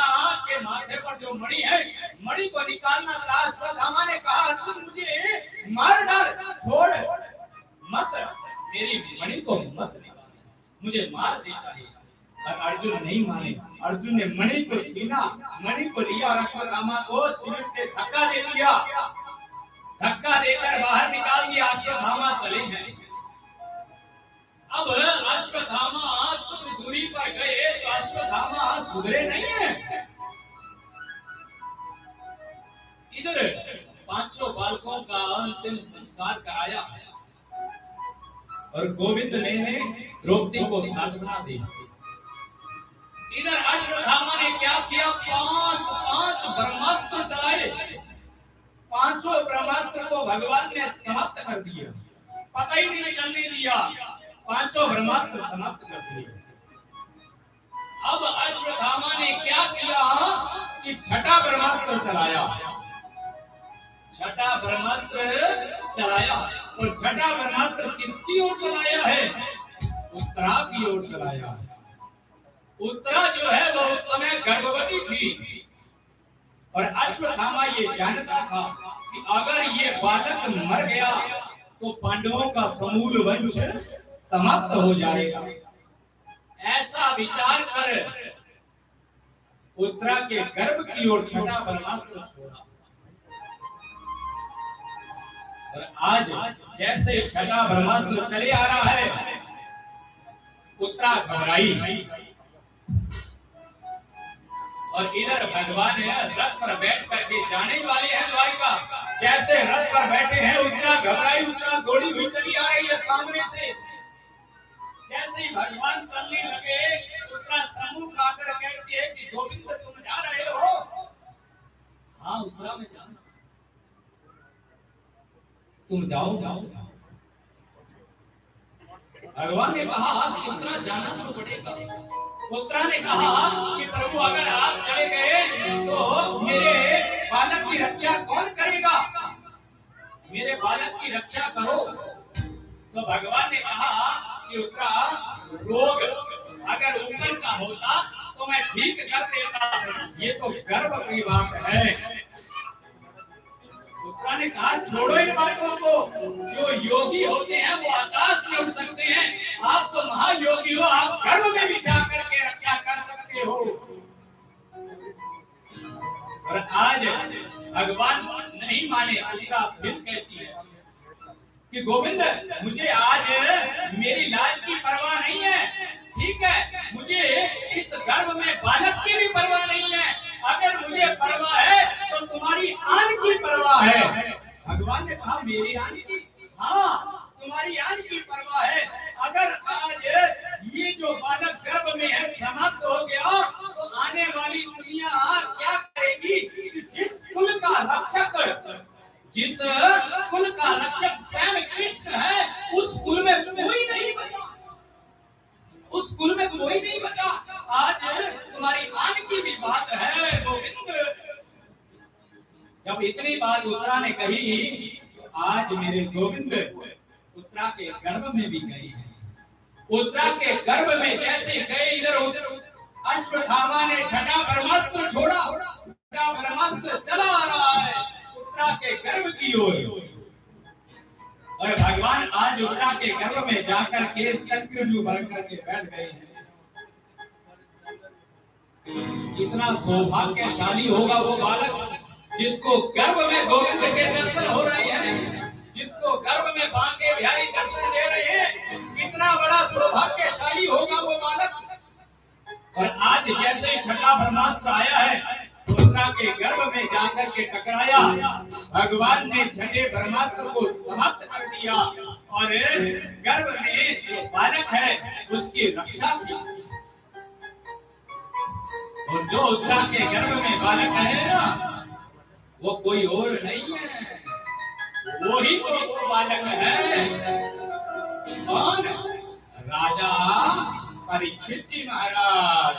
के माथे पर जो मणि है, मणि को निकालना था। अश्वत्थामा ने कहा अर्जुन मुझे मार डाल, छोड़ मत, मेरी मणि को मत निकाल, मुझे मार दे चाहिए। और अर्जुन नहीं माने, अर्जुन ने मणि को छीना, मणि को लिया और अश्वत्थामा को सिर से धक्का दे दिया, धक्का देकर बाहर निकाल दिया। अश्वत्थामा चले गए। अब अश्वत्थामा कुछ दूरी पर गए तो अश्वत्थामा सुधरे नहीं है। इधर पांचों बालकों का अंतिम संस्कार कराया और गोविंद ने द्रौपदी को सांत्वना दी। इधर अश्वत्थामा ने क्या किया? पांच ब्रह्मास्त्र चलाए, पांचों ब्रह्मास्त्र को भगवान ने समाप्त कर दिया, पता ही नहीं चलने दिया, पांचों ब्रह्मास्त्र समाप्त कर दिए। अब अश्वत्थामा ने क्या किया कि छठा ब्रह्मास्त्र चलाया, छठा ब्रह्मास्त्र चलाया। और छठा ब्रह्मास्त्र किसकी ओर चलाया है? उत्तरा की ओर चलाया। उत्तरा जो है वो उस समय गर्भवती थी और अश्वत्थामा ये जानता था कि अगर ये बालक मर गया तो पांडवों का समूल वंश समाप्त हो जाएगा। ऐसा विचार कर उत्तरा के गर्भ की ओर छठा ब्रह्मास्त्र छोड़ा। और आज जैसे छठा ब्रह्मास्त्र चले आ रहा है, उत्तरा घबराई और इधर भगवान रथ पर बैठ करके जाने वाले हैं द्वारिका। जैसे रथ पर बैठे हैं उत्तरा घबराई, उत्तरा दौड़ी हुई चली आ रही है सामने से। जैसे ही भगवान चलने लगे, उत्तरा सम्मुख आकर कहती है कि गोविंद तुम जा रहे हो? हाँ उत्तरा मैं जा, तुम जाओ जाओ। भगवान ने कहा कि उत्तरा जाना तो पड़ेगा। उत्तरा ने कहा कि प्रभु अगर आप चले गए तो मेरे बालक की रक्षा कौन करेगा? मेरे बालक की रक्षा करो। तो भगवान ने कहा कि उत्तरा रोग अगर ऊपर का होता तो मैं ठीक कर देता, ये तो गर्भ की बात है। उत्तरा ने कहा छोड़ो इन बातों को, जो योगी होते हैं वो आकाश में उड़ सकते हैं, आप तो महायोगी हो, आप गर्भ में भी जा करके रक्षा कर सकते हो। और आज भगवान नहीं माने। उत्तरा फिर कहती है कि गोविंद मुझे आज मेरी लाज की परवाह नहीं है, ठीक है, मुझे इस गर्भ में बालक की भी परवाह नहीं है। अगर मुझे परवाह है तो तुम्हारी आन की परवाह है। भगवान ने कहा मेरी आन की? हाँ तुम्हारी आन की परवाह है। अगर आज ये जो बालक गर्भ में है समाप्त हो गया तो आने वाली दुनिया क्या करेगी? जिस कुल का रक्षक, जिस कुल का रक्षक स्वयं कृष्ण है, उस कुल में कोई नहीं बचा, उस कुल में कोई नहीं बचा। आज तुम्हारी आन की भी बात है गोविंद। जब इतनी बात उत्तरा ने कही, आज मेरे गोविंद उत्तरा के गर्भ में भी गए हैं। उत्तरा के गर्भ में जैसे गए, इधर अश्वत्थामा ने छठा ब्रह्मास्त्र छोड़ा, छठा ब्रह्मास्त्र चला आ रहा है उत्तरा के गर्भ की ओर। और भगवान आज उत्तरा के गर्भ में जाकर के चक्रव्यूह बन करके बैठ गए हैं। कितना सौभाग्यशाली होगा वो बालक जिसको गर्भ में गोविंद के दर्शन हो रहे हैं, जिसको गर्भ में बांके बिहारी दर्शन दे रहे हैं। कितना बड़ा सौभाग्यशाली होगा वो बालक। और आज जैसे ही छठा ब्रह्मास्त्र आया है, उत्तरा के गर्भ में जाकर के टकराया, भगवान ने छठे ब्रह्मास्त्र को समाप्त कर दिया और गर्भ में जो बालक है उसकी रक्षा की। और जो उत्तरा के गर्भ में बालक है ना, वो कोई और नहीं है, वही तो वो बालक है। कौन? राजा परीक्षित जी महाराज।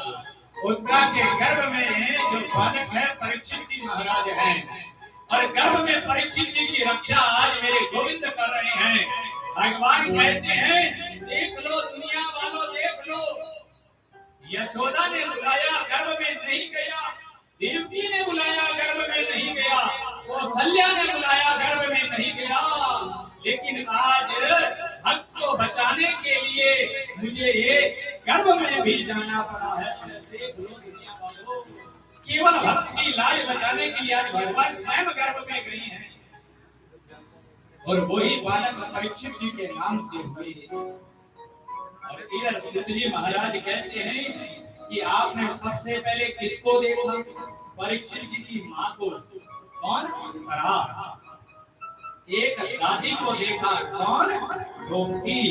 उत्तरा के गर्भ में जो बालक है परीक्षित जी महाराज हैं। और गर्भ में परीक्षित जी की रक्षा आज मेरे गोविंद कर रहे हैं। भगवान कहते हैं, देख लो दुनिया वालों, देख लो, यशोदा ने बुलाया गर्भ में नहीं गया, देवकी ने बुलाया गर्भ में नहीं गया, कौशल्या ने बुलाया गर्भ में नहीं गया, लेकिन आज भक्त को बचाने के लिए मुझे ये गर्भ में भी जाना पड़ा है। देख लो दुनिया वालों, केवल भक्त की लाज बचाने के लिए आज भगवान स्वयं गर्भ में गई हैं। और वही बालक परीक्षित जी के नाम से हुए। और इधर सूत जी महाराज कहते हैं कि आपने सबसे पहले किसको देखा? परीक्षित जी की माँ को। कौन? तारा। एक दादी को देखा। कौन? द्रौपदी।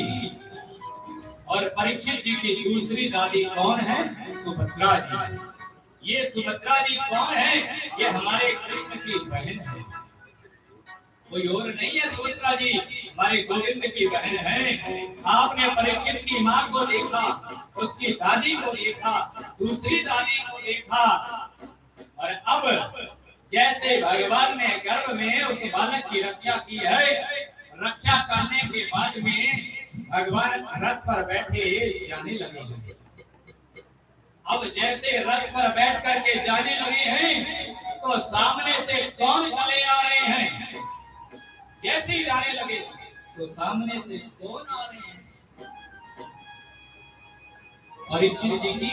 और परीक्षित जी की दूसरी दादी कौन है? सुभद्रा जी। ये सुभद्रा जी कौन है? ये हमारे कृष्ण की बहन है, कोई और नहीं है। सुभद्रा जी हमारे गोविंद की बहन है। आपने परीक्षित की माँ को देखा, उसकी दादी को देखा, दूसरी दादी को देखा। और अब जैसे भगवान ने गर्भ में उस बालक की रक्षा की है, रक्षा करने के बाद में भगवान रथ पर बैठे जाने लगे। अब जैसे रथ पर बैठ करके जाने लगे हैं, तो सामने से कौन चले आ रहे हैं? जैसे ही जाने लगे तो सामने से कौन आ रहे हैं? परीक्षित जी की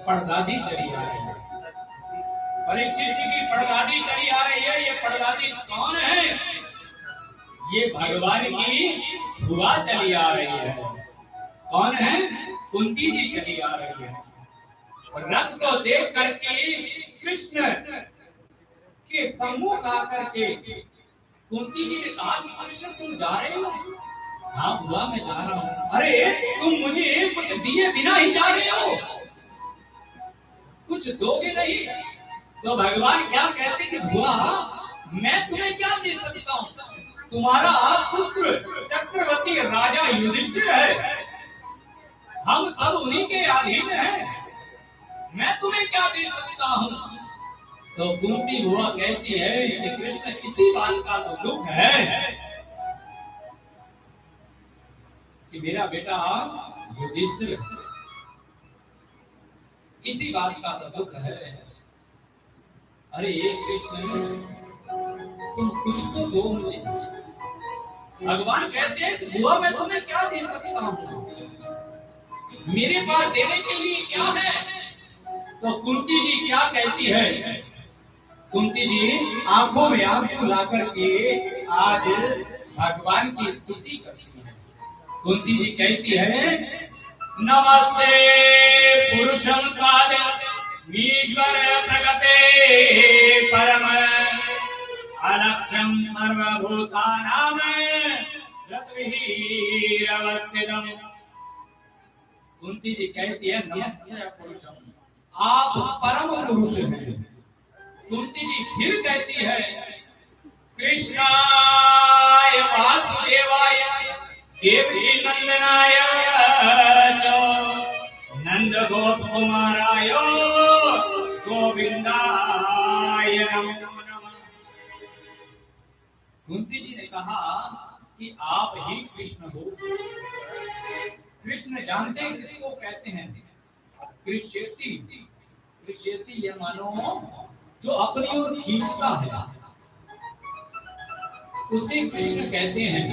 परदादी चली आ रही है। परीक्षित जी की परदादी चली आ रही है। ये परदादी कौन है? ये भगवान की बुआ चली आ रही है। कौन है? कुंती जी चली आ रही है। और रथ को देख करके कृष्ण के सम्मुख आकर के कुंती जी ने कहा कि कृष्ण तुम जा रहे हो? हाँ बुआ मैं जा रहा हूँ। अरे तुम मुझे कुछ दिए बिना ही जा रहे हो, कुछ दोगे नहीं? तो भगवान क्या कहते कि बुआ मैं तुम्हें क्या दे सकता हूँ? तुम्हारा पुत्र चक्रवर्ती राजा युधिष्ठिर है, हम सब उन्हीं के अधीन हैं, मैं तुम्हें क्या दे सकता हूँ? तो कुंती बुआ कहती है कि कृष्ण इसी बात का तो दुख है कि मेरा बेटा युधिष्ठिर, इसी बात का तो दुख है। अरे कृष्ण तुम कुछ तो दो मुझे। भगवान कहते हैं कि बुआ मैं तुम्हें क्या दे सकता हूँ, मेरे पास देने के लिए क्या है? तो कुंती जी क्या कहती है? कुंती जी आंखों में आंसू लाकर के आज भगवान की स्तुति करती है। कुंती जी कहती है, नमस्ते पुरुषं पाद ईश्वर प्रगते परम अलक्ष्यं सर्वभूतानां रत्विरवस्थितम्। कुंती जी कहती है, नमस्ते पुरुषम, आप परम पुरुष हैं। कुंती जी फिर कहती है, कृष्णाय वासुदेवाय देवकी नंदनाय च नंद गोप कुमाराय गोविंदाय नमो नमः। कुंती जी ने कहा कि आप ही कृष्ण हो। कृष्ण जानते हैं किसको कहते हैं? कृष्यति। कृष्यति ये मानो जो अपनी ओर खींचता है। उसे कृष्ण कहते हैं,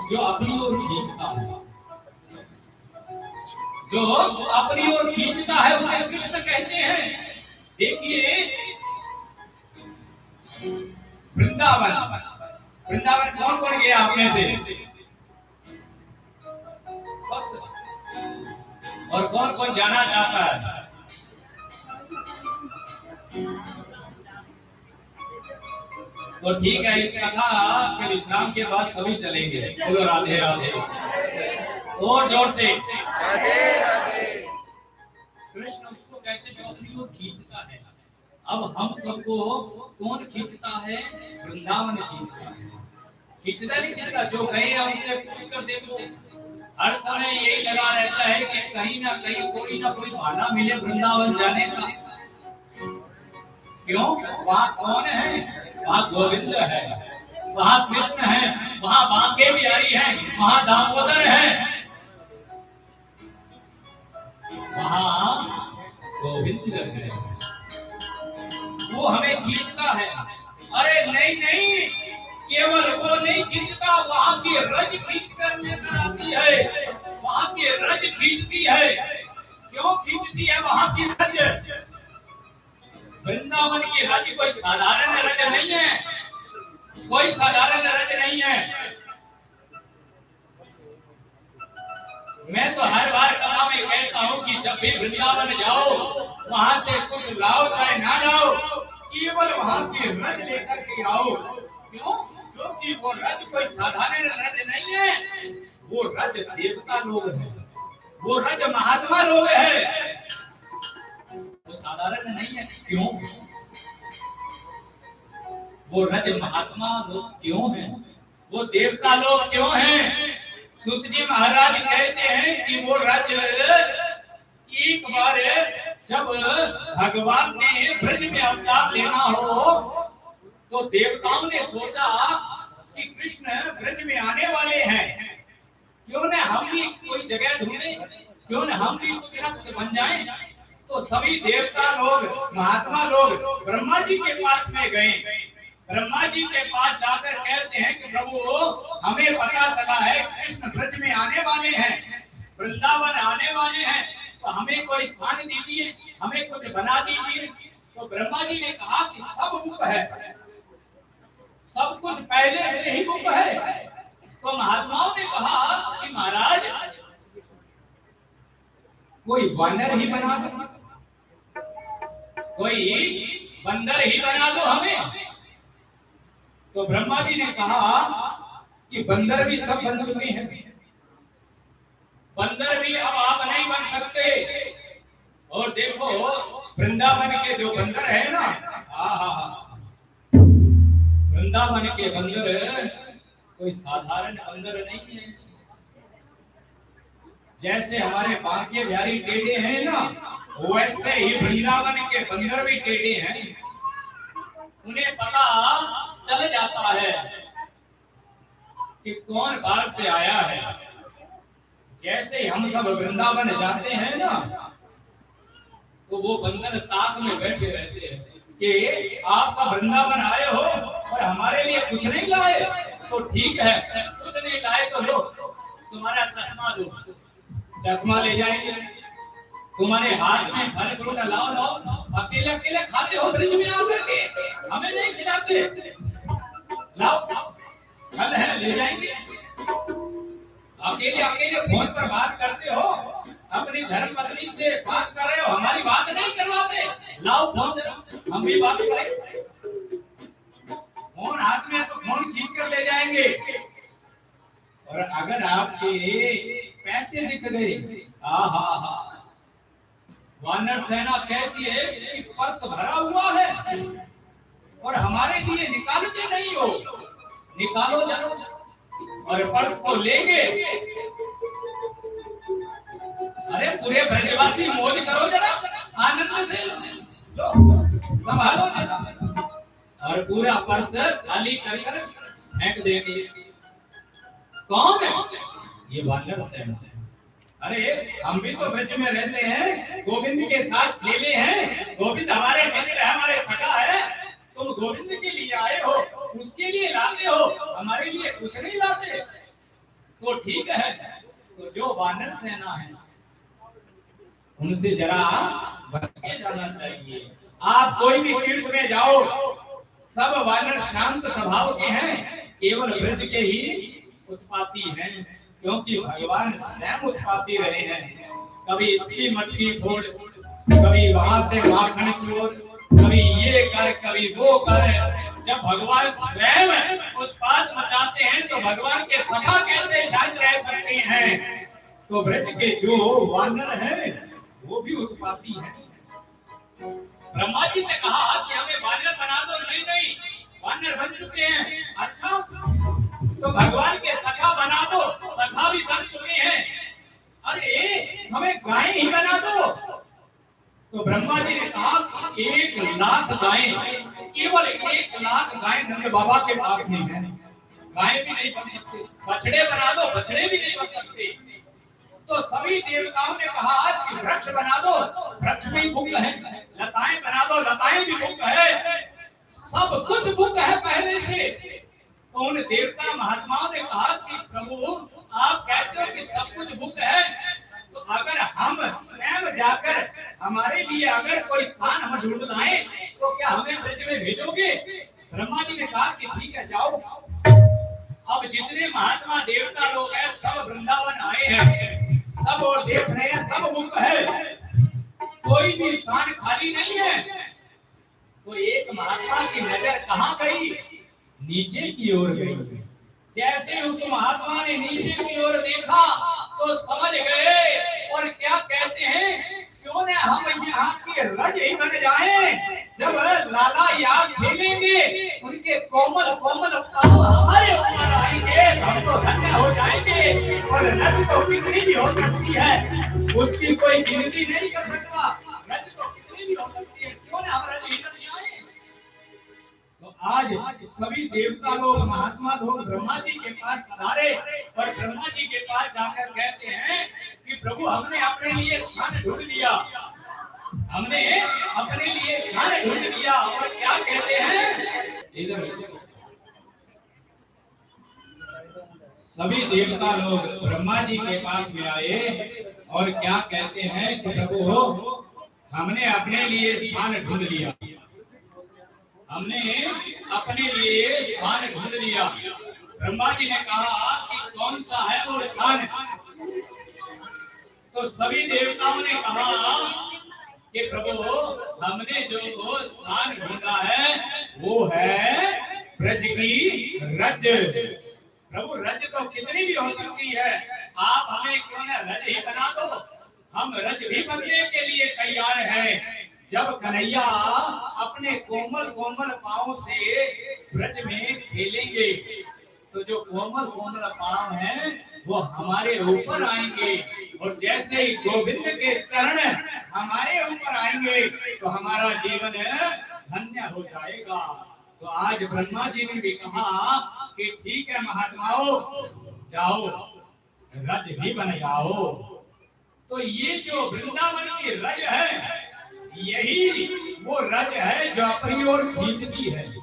जो अपनी ओर खींचता है। जो अपनी ओर खींचता है उसे कृष्ण कहते हैं। देखिए वृंदावन, वृंदावन कौन कौन गया आप में से? बस। और कौन कौन जाना चाहता है? तो ठीक है, इस कथा के विश्राम के बाद सभी चलेंगे। बोलो राधे राधे, और जोर से कृष्ण उसको कहते जो अपनी ओर खींचता है। अब हम सबको कौन खींचता है? वृंदावन खींचता है। खींचता नहीं खींचता, जो गए हैं उनसे पूछ कर देखो। हर समय यही लगा रहता है कि कहीं ना कोई बहाना मिले वृंदावन जाने का। क्यों? वहाँ कौन है? वहाँ गोविंद है, वहाँ कृष्ण है, वहाँ बांके बिहारी है, वहाँ दामोदर है, वहाँ गोविंद है। वो हमें खींचता है। अरे नहीं नहीं, केवल वो नहीं खींचता, वहाँ की रज खींच कर लेकर आती है। वहाँ की रज खींचती है। क्यों खींचती है वहाँ की रज? वृंदावन की रज कोई साधारण रज नहीं है, कोई साधारण रज नहीं है। मैं तो हर बार कथा में कहता हूँ कि जब भी वृंदावन जाओ, वहां से कुछ लाओ चाहे ना लाओ, केवल वहां की रज लेकर के आओ। क्यों? क्योंकि वो रज कोई साधारण रज नहीं है। वो रज देवता लोग हैं, वो रज महात्मा लोग हैं, वो साधारण नहीं है। क्यों? वो रज महात्मा लोग क्यों हैं? वो देवता लोग क्यों हैं? सूत जी महाराज कहते हैं कि वो रज एक बार जब भगवान ने ब्रज में अवतार लेना हो, तो देवताओं ने सोचा कि कृष्ण ब्रज में आने वाले हैं, क्यों न हम भी कोई जगह ढूंढे, क्यों न हम भी कुछ ना कुछ बन जाएं। तो सभी देवता लोग, महात्मा लोग ब्रह्मा जी के पास में गए। ब्रह्मा जी के पास जाकर कहते हैं कि प्रभु, हमें पता चला है कृष्ण ब्रज में आने वाले हैं, वृंदावन आने वाले हैं, तो हमें कोई स्थान दीजिए, हमें कुछ बना दीजिए। तो ब्रह्मा जी ने कहा कि सब रूप है, सब कुछ पहले से ही रूप है। तो महात्माओं ने कहा कि महाराज कोई वानर ही बना दो, कोई बंदर ही बना दो हमें। तो ब्रह्मा जी ने कहा कि बंदर भी सब बन चुके हैं, बंदर भी अब आप नहीं बन सकते। और देखो वृंदावन के जो बंदर है ना, वृंदावन के बंदर कोई साधारण बंदर नहीं है। जैसे हमारे बांके बिहारी टेढ़े हैं ना, वैसे ही वृंदावन के बंदर भी टेढ़े हैं। उन्हें पता चल जाता है कि कौन बाहर से आया है। जैसे ही हम सब वृंदावन जाते हैं ना, तो वो बंदर ताक में बैठे रहते हैं कि आप सब वृंदावन आए हो और हमारे लिए कुछ नहीं लाए। तो ठीक है, कुछ नहीं लाए तो लो, तुम्हारा चश्मा दो, चश्मा ले जाएंगे। तुम्हारे हाथ में फल फ्रूट लाओ लाओ, अकेले अकेले खाते हो ब्रिज में आकर के, हमें नहीं खिलाते। लाओ फल है ले जाएंगे। अकेले अकेले फोन पर बात करते हो, अपनी धर्म पत्नी से बात कर रहे हो, हमारी बात नहीं करवाते। लाओ फोन, हम भी बात करें। फोन हाथ में है तो फोन खींच कर ले जाएंगे। और अगर आपके पैसे दिख गए, वानर सेना कहती है कि पर्स भरा हुआ है और हमारे लिए निकालते नहीं हो, निकालो जरा। और पर्स को लेंगे। अरे पूरे ब्रजवासी मौज करो जरा, आनंद से लो, संभालो जरा। और पूरा पर्स खाली कर कर फेंक देंगे। कौन है? ये वानर सेना। अरे हम भी तो ब्रज में रहते हैं, गोविंद के साथ खेले हैं, गोविंद हमारे मित्र है, हमारे सखा है, तुम गोविंद के लिए आए हो, उसके लिए लाते हो, हमारे लिए कुछ नहीं लाते। तो ठीक है, तो जो वानर सेना है उनसे जरा बच के जाना चाहिए। आप कोई भी तीर्थ में जाओ, सब वानर शांत स्वभाव के हैं, केवल ब्रज के ही उत्पाती हैं, क्योंकि भगवान स्वयं उत्पाती रहे हैं। कभी इसकी मटकी फोड़, कभी वहां से माखन चोर, कभी ये कर कभी वो कर। जब भगवान स्वयं उत्पात मचाते हैं तो भगवान के सखा कैसे शांत रह सकते हैं। तो ब्रज के जो वानर हैं वो भी उत्पाती हैं। ब्रह्मा जी से कहा कि हमें वानर बना दो। नहीं नहीं, वानर बन चुके हैं। अच्छा, तो भगवान के सखा बना दो। सखा भी बन चुके हैं। अरे हमें गाय ही बना दो। तो ब्रह्मा जी ने कहा कि 1,00,000 गायें, केवल 1,00,000 गायें नंद बाबा के पास नहीं है। गायें भी नहीं बन सकते। बछड़े बना दो, बछड़े भी नहीं बन सकते। तो सभी देवताओं ने कहा कि वृक्ष बना दो, वृक्ष भी बुक है। लताएं बना दो, लताएं भी बुक है। सब कुछ बुक है पहले से। तो उन देवता महात्माओं ने कहा कि प्रभु आप कहते हो कि सब कुछ बुक है, तो अगर हम स्वयं जाकर हमारे लिए अगर कोई स्थान हम ढूंढ लाएं तो क्या हमें ब्रज में भेजोगे? ब्रह्मा जी ने कहा कि ठीक है, जाओ। अब जितने महात्मा देवता लोग हैं सब वृंदावन आए हैं, सब और देख रहे हैं, सब बुक है, कोई भी स्थान खाली नहीं है। तो एक महात्मा की नजर कहां गई? नीचे की ओर गई। जैसे उस महात्मा ने नीचे की ओर देखा तो समझ गए और क्या कहते हैं, क्यों न हम यहाँ के रज ही बन जाएं। जब लाला याद खेलेंगे, उनके कोमल कोमल पांव हमारे ऊपर आएंगे, हम तो धन्य हो जाएंगे। और रज तो कितनी भी हो सकती है, उसकी कोई गिनती नहीं कर सकता। रज तो कितनी भी हो सकती है, क्यों न हम रज ही बन जाएं। तो आज सभी देवता लोग, महात्मा लोग ब्रह्मा जी के पास पधारे और ब्रह्मा जी के पास जाकर कहते हैं कि प्रभु हमने अपने लिए स्थान ढूंढ लिया, हमने अपने लिए स्थान ढूंढ लिया। और क्या कहते हैं, इधर सभी देवता लोग ब्रह्मा जी के पास में आए और क्या कहते हैं कि प्रभु हमने अपने लिए स्थान ढूंढ लिया, हमने अपने लिए स्थान ढूंढ लिया। ब्रह्मा जी ने कहा कि कौन सा है वो स्थान? तो सभी देवताओं ने कहा कि प्रभु हमने जो स्थान ढूंढा है वो है ब्रज की रज। प्रभु रज तो कितनी भी हो सकती है, आप हमें क्यों न रज ही बना दो, हम रज भी बनने के लिए तैयार हैं। जब कन्हैया अपने कोमल कोमल पांव से ब्रज में खेलेंगे तो जो कोमल कोमल पांव हैं वो हमारे ऊपर आएंगे, और जैसे ही गोविंद के चरण हमारे ऊपर आएंगे तो हमारा जीवन धन्य हो जाएगा। तो आज ब्रह्मा जी ने भी कहा कि ठीक है महात्माओं, जाओ रज ही बन जाओ। तो ये जो वृंदावन की रज है, यही वो रज है जो अपनी ओर खींचती है।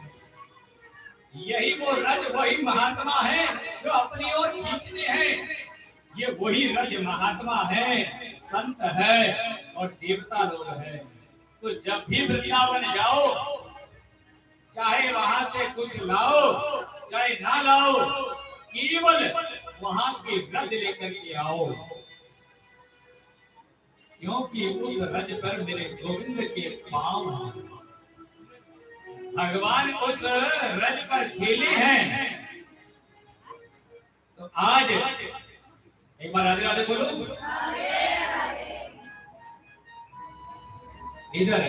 यही वो रज, वही महात्मा है जो अपनी ओर खींचते हैं। ये वही रज महात्मा है, संत है और देवता लोग हैं। तो जब भी वृंदावन जाओ, चाहे वहां से कुछ लाओ चाहे ना लाओ, केवल वहां की रज लेकर के आओ, क्योंकि उस रज पर मेरे गोविंद के पांव हैं। भगवान उस रज पर खेले हैं। तो आज एक बार राधे राधे बोलो। इधर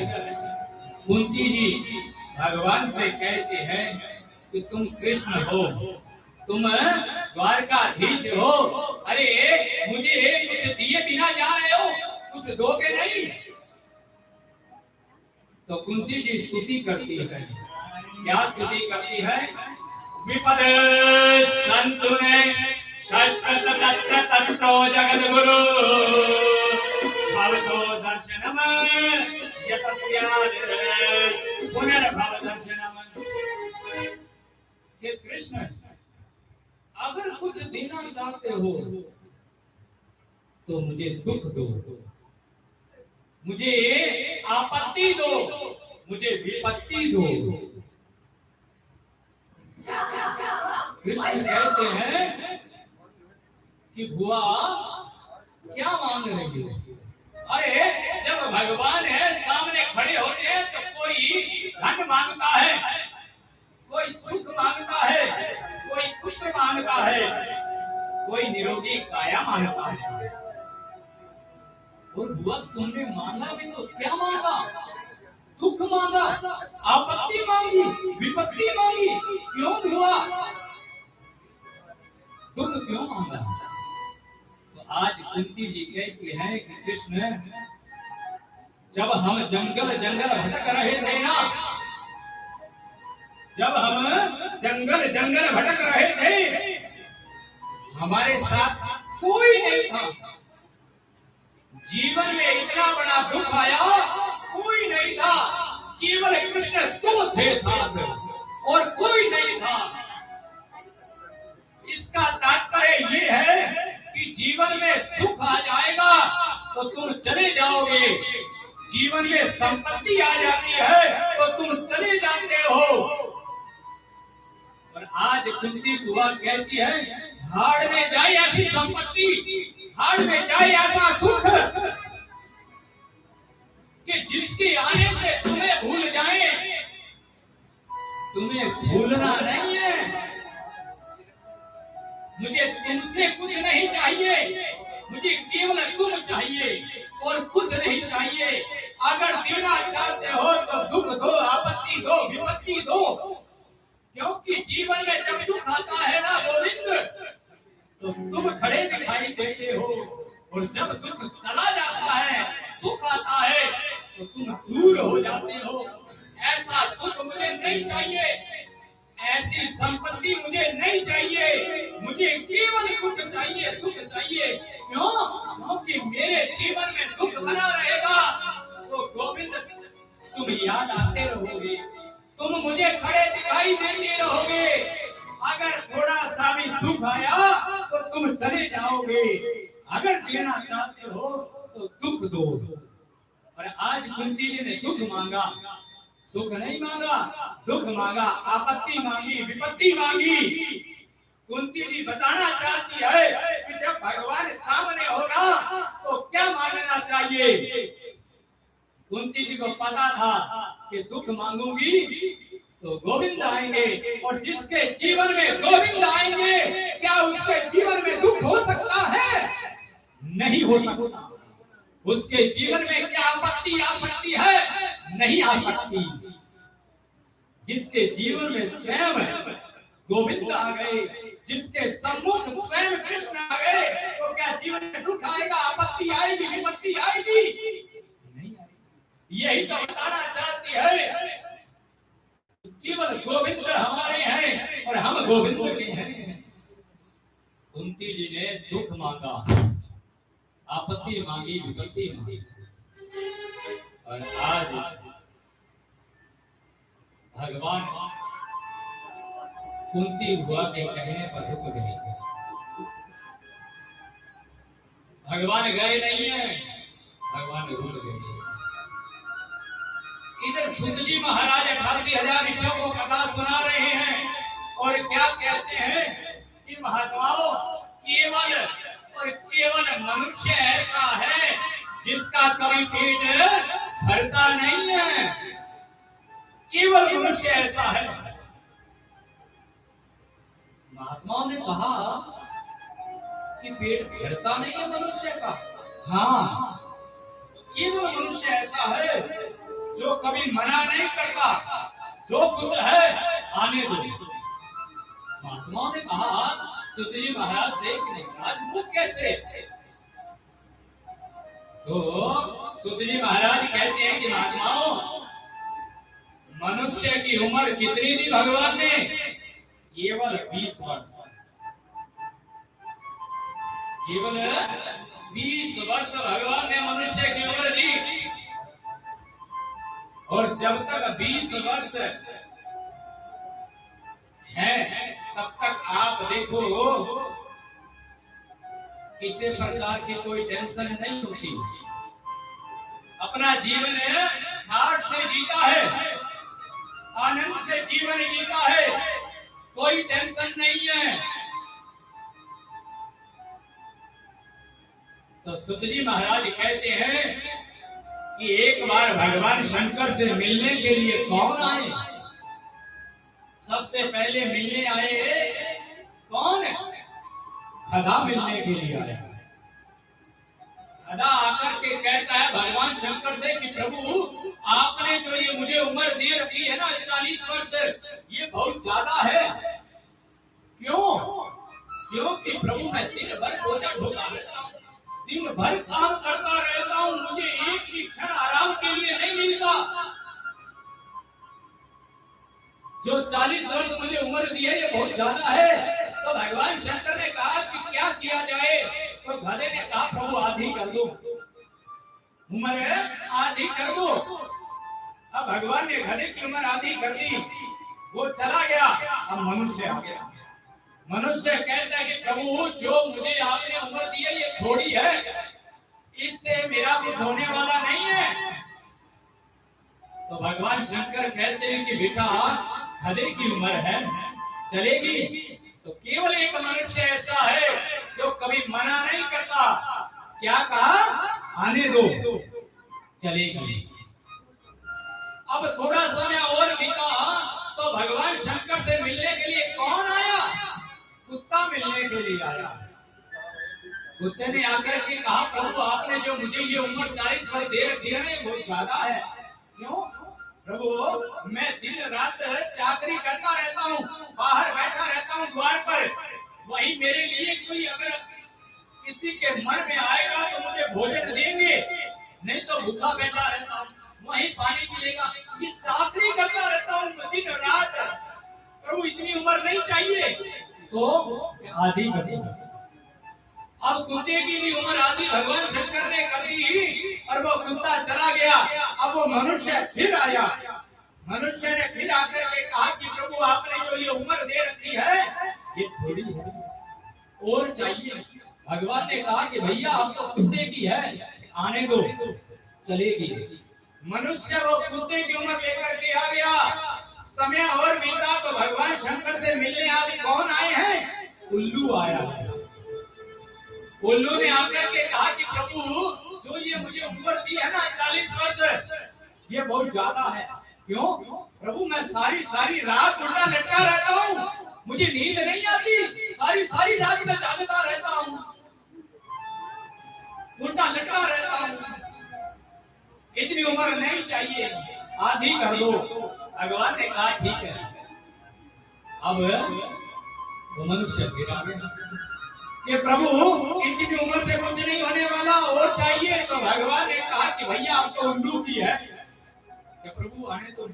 कुंती जी भगवान से कहते हैं कि तुम कृष्ण हो, तुम द्वारकाधीश हो, अरे मुझे कुछ दिए बिना जा रहे हो, कुछ दोगे नहीं? तो कुंती जी स्तुति करती है। क्या स्तुति करती है? विपद संतुने शाश्वत तत्र तत्रो जगद गुरु भवतो दर्शनम यतस्याद पुनर्भव दर्शनम देना चाहते हो तो मुझे दुख दो, मुझे आपत्ति दो, मुझे विपत्ति दो। कृष्ण कहते हैं कि बुआ क्या मांग रही हो? अरे जब भगवान है सामने खड़े होते हैं तो कोई धन मांगता है, कोई सुख मांगता है, कोई पुत्र मांगता है, कोई निरोगी काया मांगता है। और बुआ तुमने मांगा भी तो क्या मांगा? दुख मांगा, आपत्ति मांगी, विपत्ति मांगी, क्यों हुआ? दुख क्यों मांगा? तो आज कुंती जी कहती है कि कृष्ण जब हम जंगल जंगल भटक रहे थे ना, जब हम जंगल जंगल भटक रहे थे, हमारे साथ कोई नहीं था। जीवन में इतना बड़ा दुख आया, कोई नहीं था, केवल कृष्ण तुम थे साथ और कोई नहीं था। इसका तात्पर्य ये है कि जीवन में सुख आ जाएगा तो तुम चले जाओगे, जीवन में संपत्ति आ जाती है तो तुम चले जाते हो। और आज कुंती बुआ कहती है हाड़ में जाए ऐसी संपत्ति, हाड़ में जाए ऐसा सुख कि जिसके आने से तुम्हें भूल जाए। तुम्हें भूलना नहीं है, मुझे तुमसे कुछ नहीं चाहिए, मुझे केवल तुम चाहिए और कुछ नहीं चाहिए। अगर देना चाहते हो तो दुख दो, आपत्ति दो, विपत्ति दो, क्योंकि जीवन में जब दुख आता है ना गोविंद तो तुम खड़े दिखाई देते हो, और जब दुख चला जाता है, सुख आता है तो तुम दूर हो जाते हो। ऐसा सुख मुझे नहीं चाहिए, ऐसी संपत्ति मुझे नहीं चाहिए, मुझे केवल दुख चाहिए, दुख चाहिए। क्यों? क्योंकि मेरे जीवन में दुख बना रहेगा तो गोविंद तुम याद आते रहोगे, तुम मुझे खड़े दिखाई देते रहोगे। अगर थोड़ा सा भी सुख आया तो तुम चले जाओगे। अगर देना चाहते हो तो दुख दो। और आज कुंती जी ने दुख मांगा, सुख नहीं मांगा, दुख मांगा, आपत्ति मांगी, विपत्ति मांगी। कुंती जी बताना चाहती है कि जब भगवान सामने होगा तो क्या मांगना चाहिए। कुंती जी को पता था कि दुख मांगूंगी तो गोविंद आएंगे, और जिसके जीवन में गोविंद आएंगे क्या उसके जीवन में दुख हो सकता है? नहीं हो सकता। उसके जीवन में क्या आपत्ति आ सकती है? नहीं आ सकती। जिसके जीवन में स्वयं गोविंद आ गए, जिसके सम्मुख स्वयं कृष्ण आ गए, तो क्या जीवन में दुख आएगा, आपत्ति आएगी, विपत्ति आएगी? नहीं आएगी। यही तो बताना चाहती है, केवल गोविंद हमारे हैं और हम गोविंद के हैं। कुंती जी ने दुख मांगा, आपत्ति मांगी, विपत्ति मांगी, और आज भगवान कुंती बुआ के कहने पर रुक गए। भगवान गए नहीं है, भगवान रुक गए। इधर सुत जी महाराज 88,000 ऋषियों को कथा सुना रहे हैं और क्या कहते हैं कि महात्माओं केवल और केवल मनुष्य ऐसा है जिसका कभी पेट भरता नहीं है। केवल मनुष्य ऐसा है। महात्माओं ने कहा कि पेट भरता नहीं है मनुष्य का। हाँ, केवल मनुष्य ऐसा है जो कभी मना नहीं करता, जो कुछ है आने दो। महात्माओं ने कहा सुत जी महाराज से कि महाराज वो कैसे? तो सुत जी महाराज कहते हैं कि महात्माओं मनुष्य की उम्र कितनी दी भगवान ने? केवल 20 वर्ष। केवल 20 वर्ष भगवान ने मनुष्य की उम्र दी, और जब तक 20 वर्ष है तब तक आप देखो किसी प्रकार की कोई टेंशन नहीं होती, अपना जीवन ठाठ से जीता है, आनंद से जीवन जीता है, कोई टेंशन नहीं है। तो सुत जी महाराज कहते हैं कि एक बार भगवान शंकर से मिलने के लिए कौन आए? सबसे पहले मिलने आए कौन? गधा मिलने के लिए आया। गधा आकर के कहता है भगवान शंकर से कि प्रभु आपने जो ये मुझे उम्र दे रखी है ना 40 वर्ष, ये बहुत ज्यादा है। क्यों? क्योंकि प्रभु मैं दिन भर बोझा ढोता रहता हूँ, दिन भर काम करता रहता हूँ, मुझे एक भी क्षण आराम के लिए नहीं मिलता। जो 40 वर्ष मुझे उम्र दी है ये बहुत ज्यादा है। तो भगवान शंकर ने कहा कि क्या किया जाए? तो गधे ने कहा प्रभु आधी कर दो, उम्र आधी कर दो। अब भगवान ने गधे की उम्र आधी कर दी, वो चला गया। अब मनुष्य आ गया। मनुष्य कहता है कि प्रभु जो मुझे आपने उम्र दी है ये थोड़ी है, इससे मेरा कुछ होने वाला नहीं है। तो भगवान शंकर कहते हैं कि बेटा गधे की उम्र है, चलेगी? तो केवल एक मनुष्य ऐसा है जो कभी मना नहीं करता। क्या कहा? आने दो, चलेगी। अब थोड़ा समय और बीता तो भगवान शंकर से मिलने के लिए कौन आया? कुत्ता मिलने के लिए आया। कुत्ते ने आकर के कहा प्रभु आपने जो मुझे ये उम्र 40 वर्ष दे रखी है ना बहुत ज्यादा है। क्यों? प्रभु मैं दिन रात चाकरी करता रहता हूँ, बाहर बैठा रहता हूँ द्वार पर, वही मेरे लिए कोई अगर किसी के मन में आएगा तो मुझे भोजन देंगे, नहीं तो भूखा बैठा रहता हूँ, वही पानी मिलेगा। ये चाकरी करता रहता हूँ दिन रात, प्रभु इतनी उम्र नहीं चाहिए। तो आधी कर दी। अब कुत्ते की भी उम्र आधी भगवान शंकर ने कर दी और वो कुत्ता चला गया। अब वो मनुष्य फिर आया। मनुष्य ने फिर आकर के कहा कि प्रभु आपने जो ये उम्र दे रखी है ये थोड़ी है, और चाहिए। भगवान ने कहा कि भैया हम तो कुत्ते की है, आने दो, चलेगी। मनुष्य वो कुत्ते की उम्र लेकर के आ गया। समय और बीता तो भगवान शंकर से मिलने आज कौन आए हैं? उल्लू आया। उल्लू ने आकर के कहा कि प्रभु जो ये मुझे उम्र दी है ना 40 वर्ष, ये बहुत ज्यादा है। क्यों? प्रभु मैं सारी रात उल्टा लटका रहता हूँ, मुझे नींद नहीं आती, सारी रात मैं जागता रहता हूँ, उल्टा लटका रहता हूँ, इतनी उम्र नहीं चाहिए, आधी कर दो। भगवान ने कहा ठीक है। अब वो मनुष्य फिर आ गया कि प्रभु इतनी उम्र से कुछ नहीं होने वाला, और चाहिए। तो भगवान ने कहा कि भैया आप तो उल्लू की है, कि प्रभु आने तो।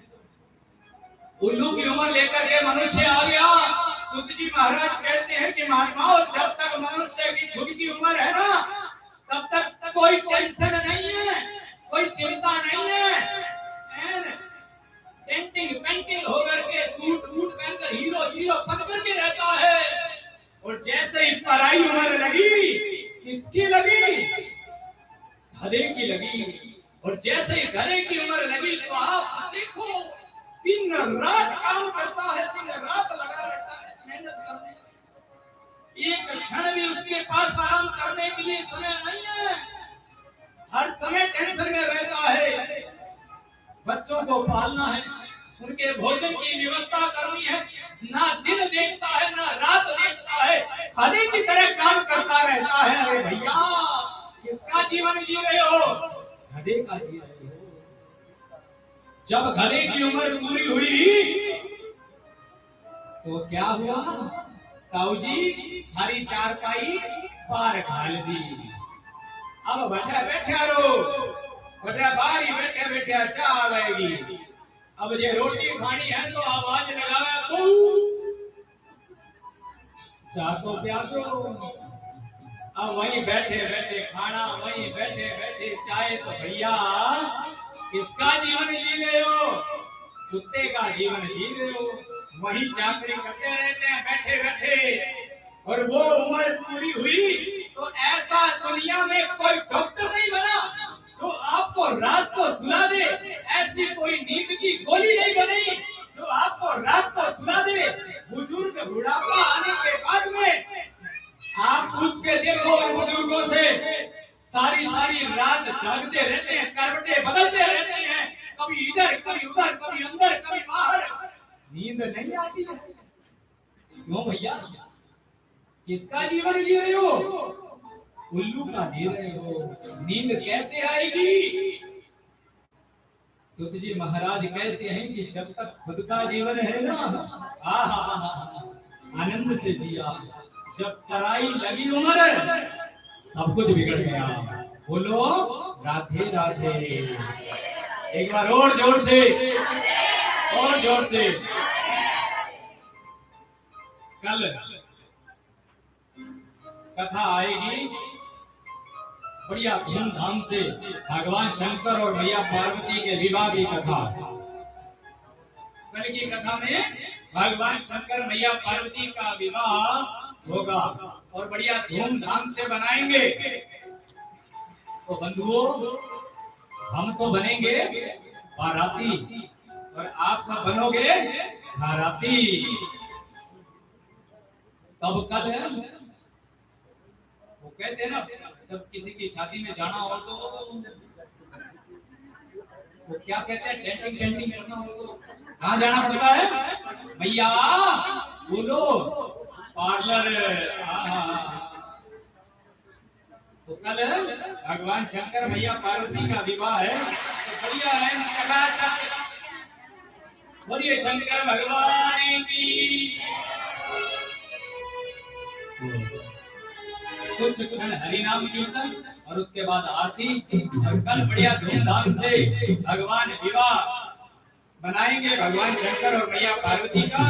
उल्लू की उम्र लेकर के मनुष्य आ गया। सुत जी महाराज कहते हैं कि महात्माओं जब तक मनुष्य की खुद की उम्र है ना तब तक कोई टेंशन नहीं है, कोई चिंता नहीं है। पेंटिंग होकर के सूट बूट पहनकर हीरो शीरो बन करके रहता है। और जैसे ही पराई उम्र लगी, किसकी लगी? गधे की लगी। और जैसे ही गधे की उम्र लगी तो आप देखो दिन रात काम करता है, दिन रात लगा रहता है मेहनत करने, एक क्षण भी उसके पास आराम करने के लिए समय नहीं है, हर समय टेंशन में रहता है। बच्चों को पालना है, उनके भोजन की व्यवस्था करनी है, ना दिन देखता है ना रात देखता है, गधे की तरह काम करता रहता है। अरे भैया किसका जीवन जी रहे हो? गधे का जी रहे हो। जब गधे की उम्र पूरी हुई तो क्या हुआ? ताऊ जी हरी चारपाई पार घाल दी। अब बैठा बैठा रो, बैठा बारी बैठे बैठे चाह आवेगी। अब जे रोटी खानी है तो आवाज लगावे, चाह तो प्यासो। अब वहीं बैठे बैठे खाना, वहीं बैठे बैठे चाय। तो भैया किसका जीवन जी रहे हो? कुत्ते का जीवन जी रहे हो। वही चाकरी करते रहते हैं बैठे बैठे। और वो उम्र पूरी हुई तो ऐसा दुनिया में कोई डॉक्टर नहीं बना जो आपको रात को सुला दे। ऐसी कोई नींद की गोली नहीं बनी जो आपको रात को सुला दे। बुजुर्ग बुढ़ापा आने के बाद में आप पूछ के देखो उन बुजुर्गों से, सारी सारी रात जागते रहते हैं, करवटें बदलते रहते हैं, कभी इधर कभी उधर, कभी अंदर कभी बाहर, नींद नहीं आती है। क्यों भैया? किसका जीवन जी रहे हो? उल्लू का जी रहे हो। नींद कैसे आएगी? सुत जी महाराज कहते हैं कि जब तक खुद का जीवन है ना, आनंद से जिया। जब पराई लगी उम्र, सब कुछ बिगड़ गया। बोलो राधे राधे। एक बार और जोर से, और जोर से। कल कथा आएगी बढ़िया धूमधाम से, भगवान शंकर और मैया पार्वती के विवाह की कथा। कल की कथा में भगवान शंकर मैया पार्वती का विवाह होगा और बढ़िया धूमधाम से बनाएंगे। तो बंधुओं, हम तो बनेंगे बाराती और आप सब बनोगे घराती। तब कल है वो कहते हैं ना, जब किसी की शादी में जाना हो तो वो क्या कहते हैं, टेंटिंग टेंटिंग करना हो तो कहाँ जाना पड़ता है? भैया बोलो पार्लर। तो कल भगवान शंकर मैया पार्वती का विवाह है, तो बढ़िया है, चकाचक। बोलिए शंकर भगवान की। कुछ क्षण हरिनाम कीर्तन और उसके बाद आरती, और कल बढ़िया धूमधाम से भगवान विवाह बनाएंगे भगवान शंकर और मैया पार्वती का।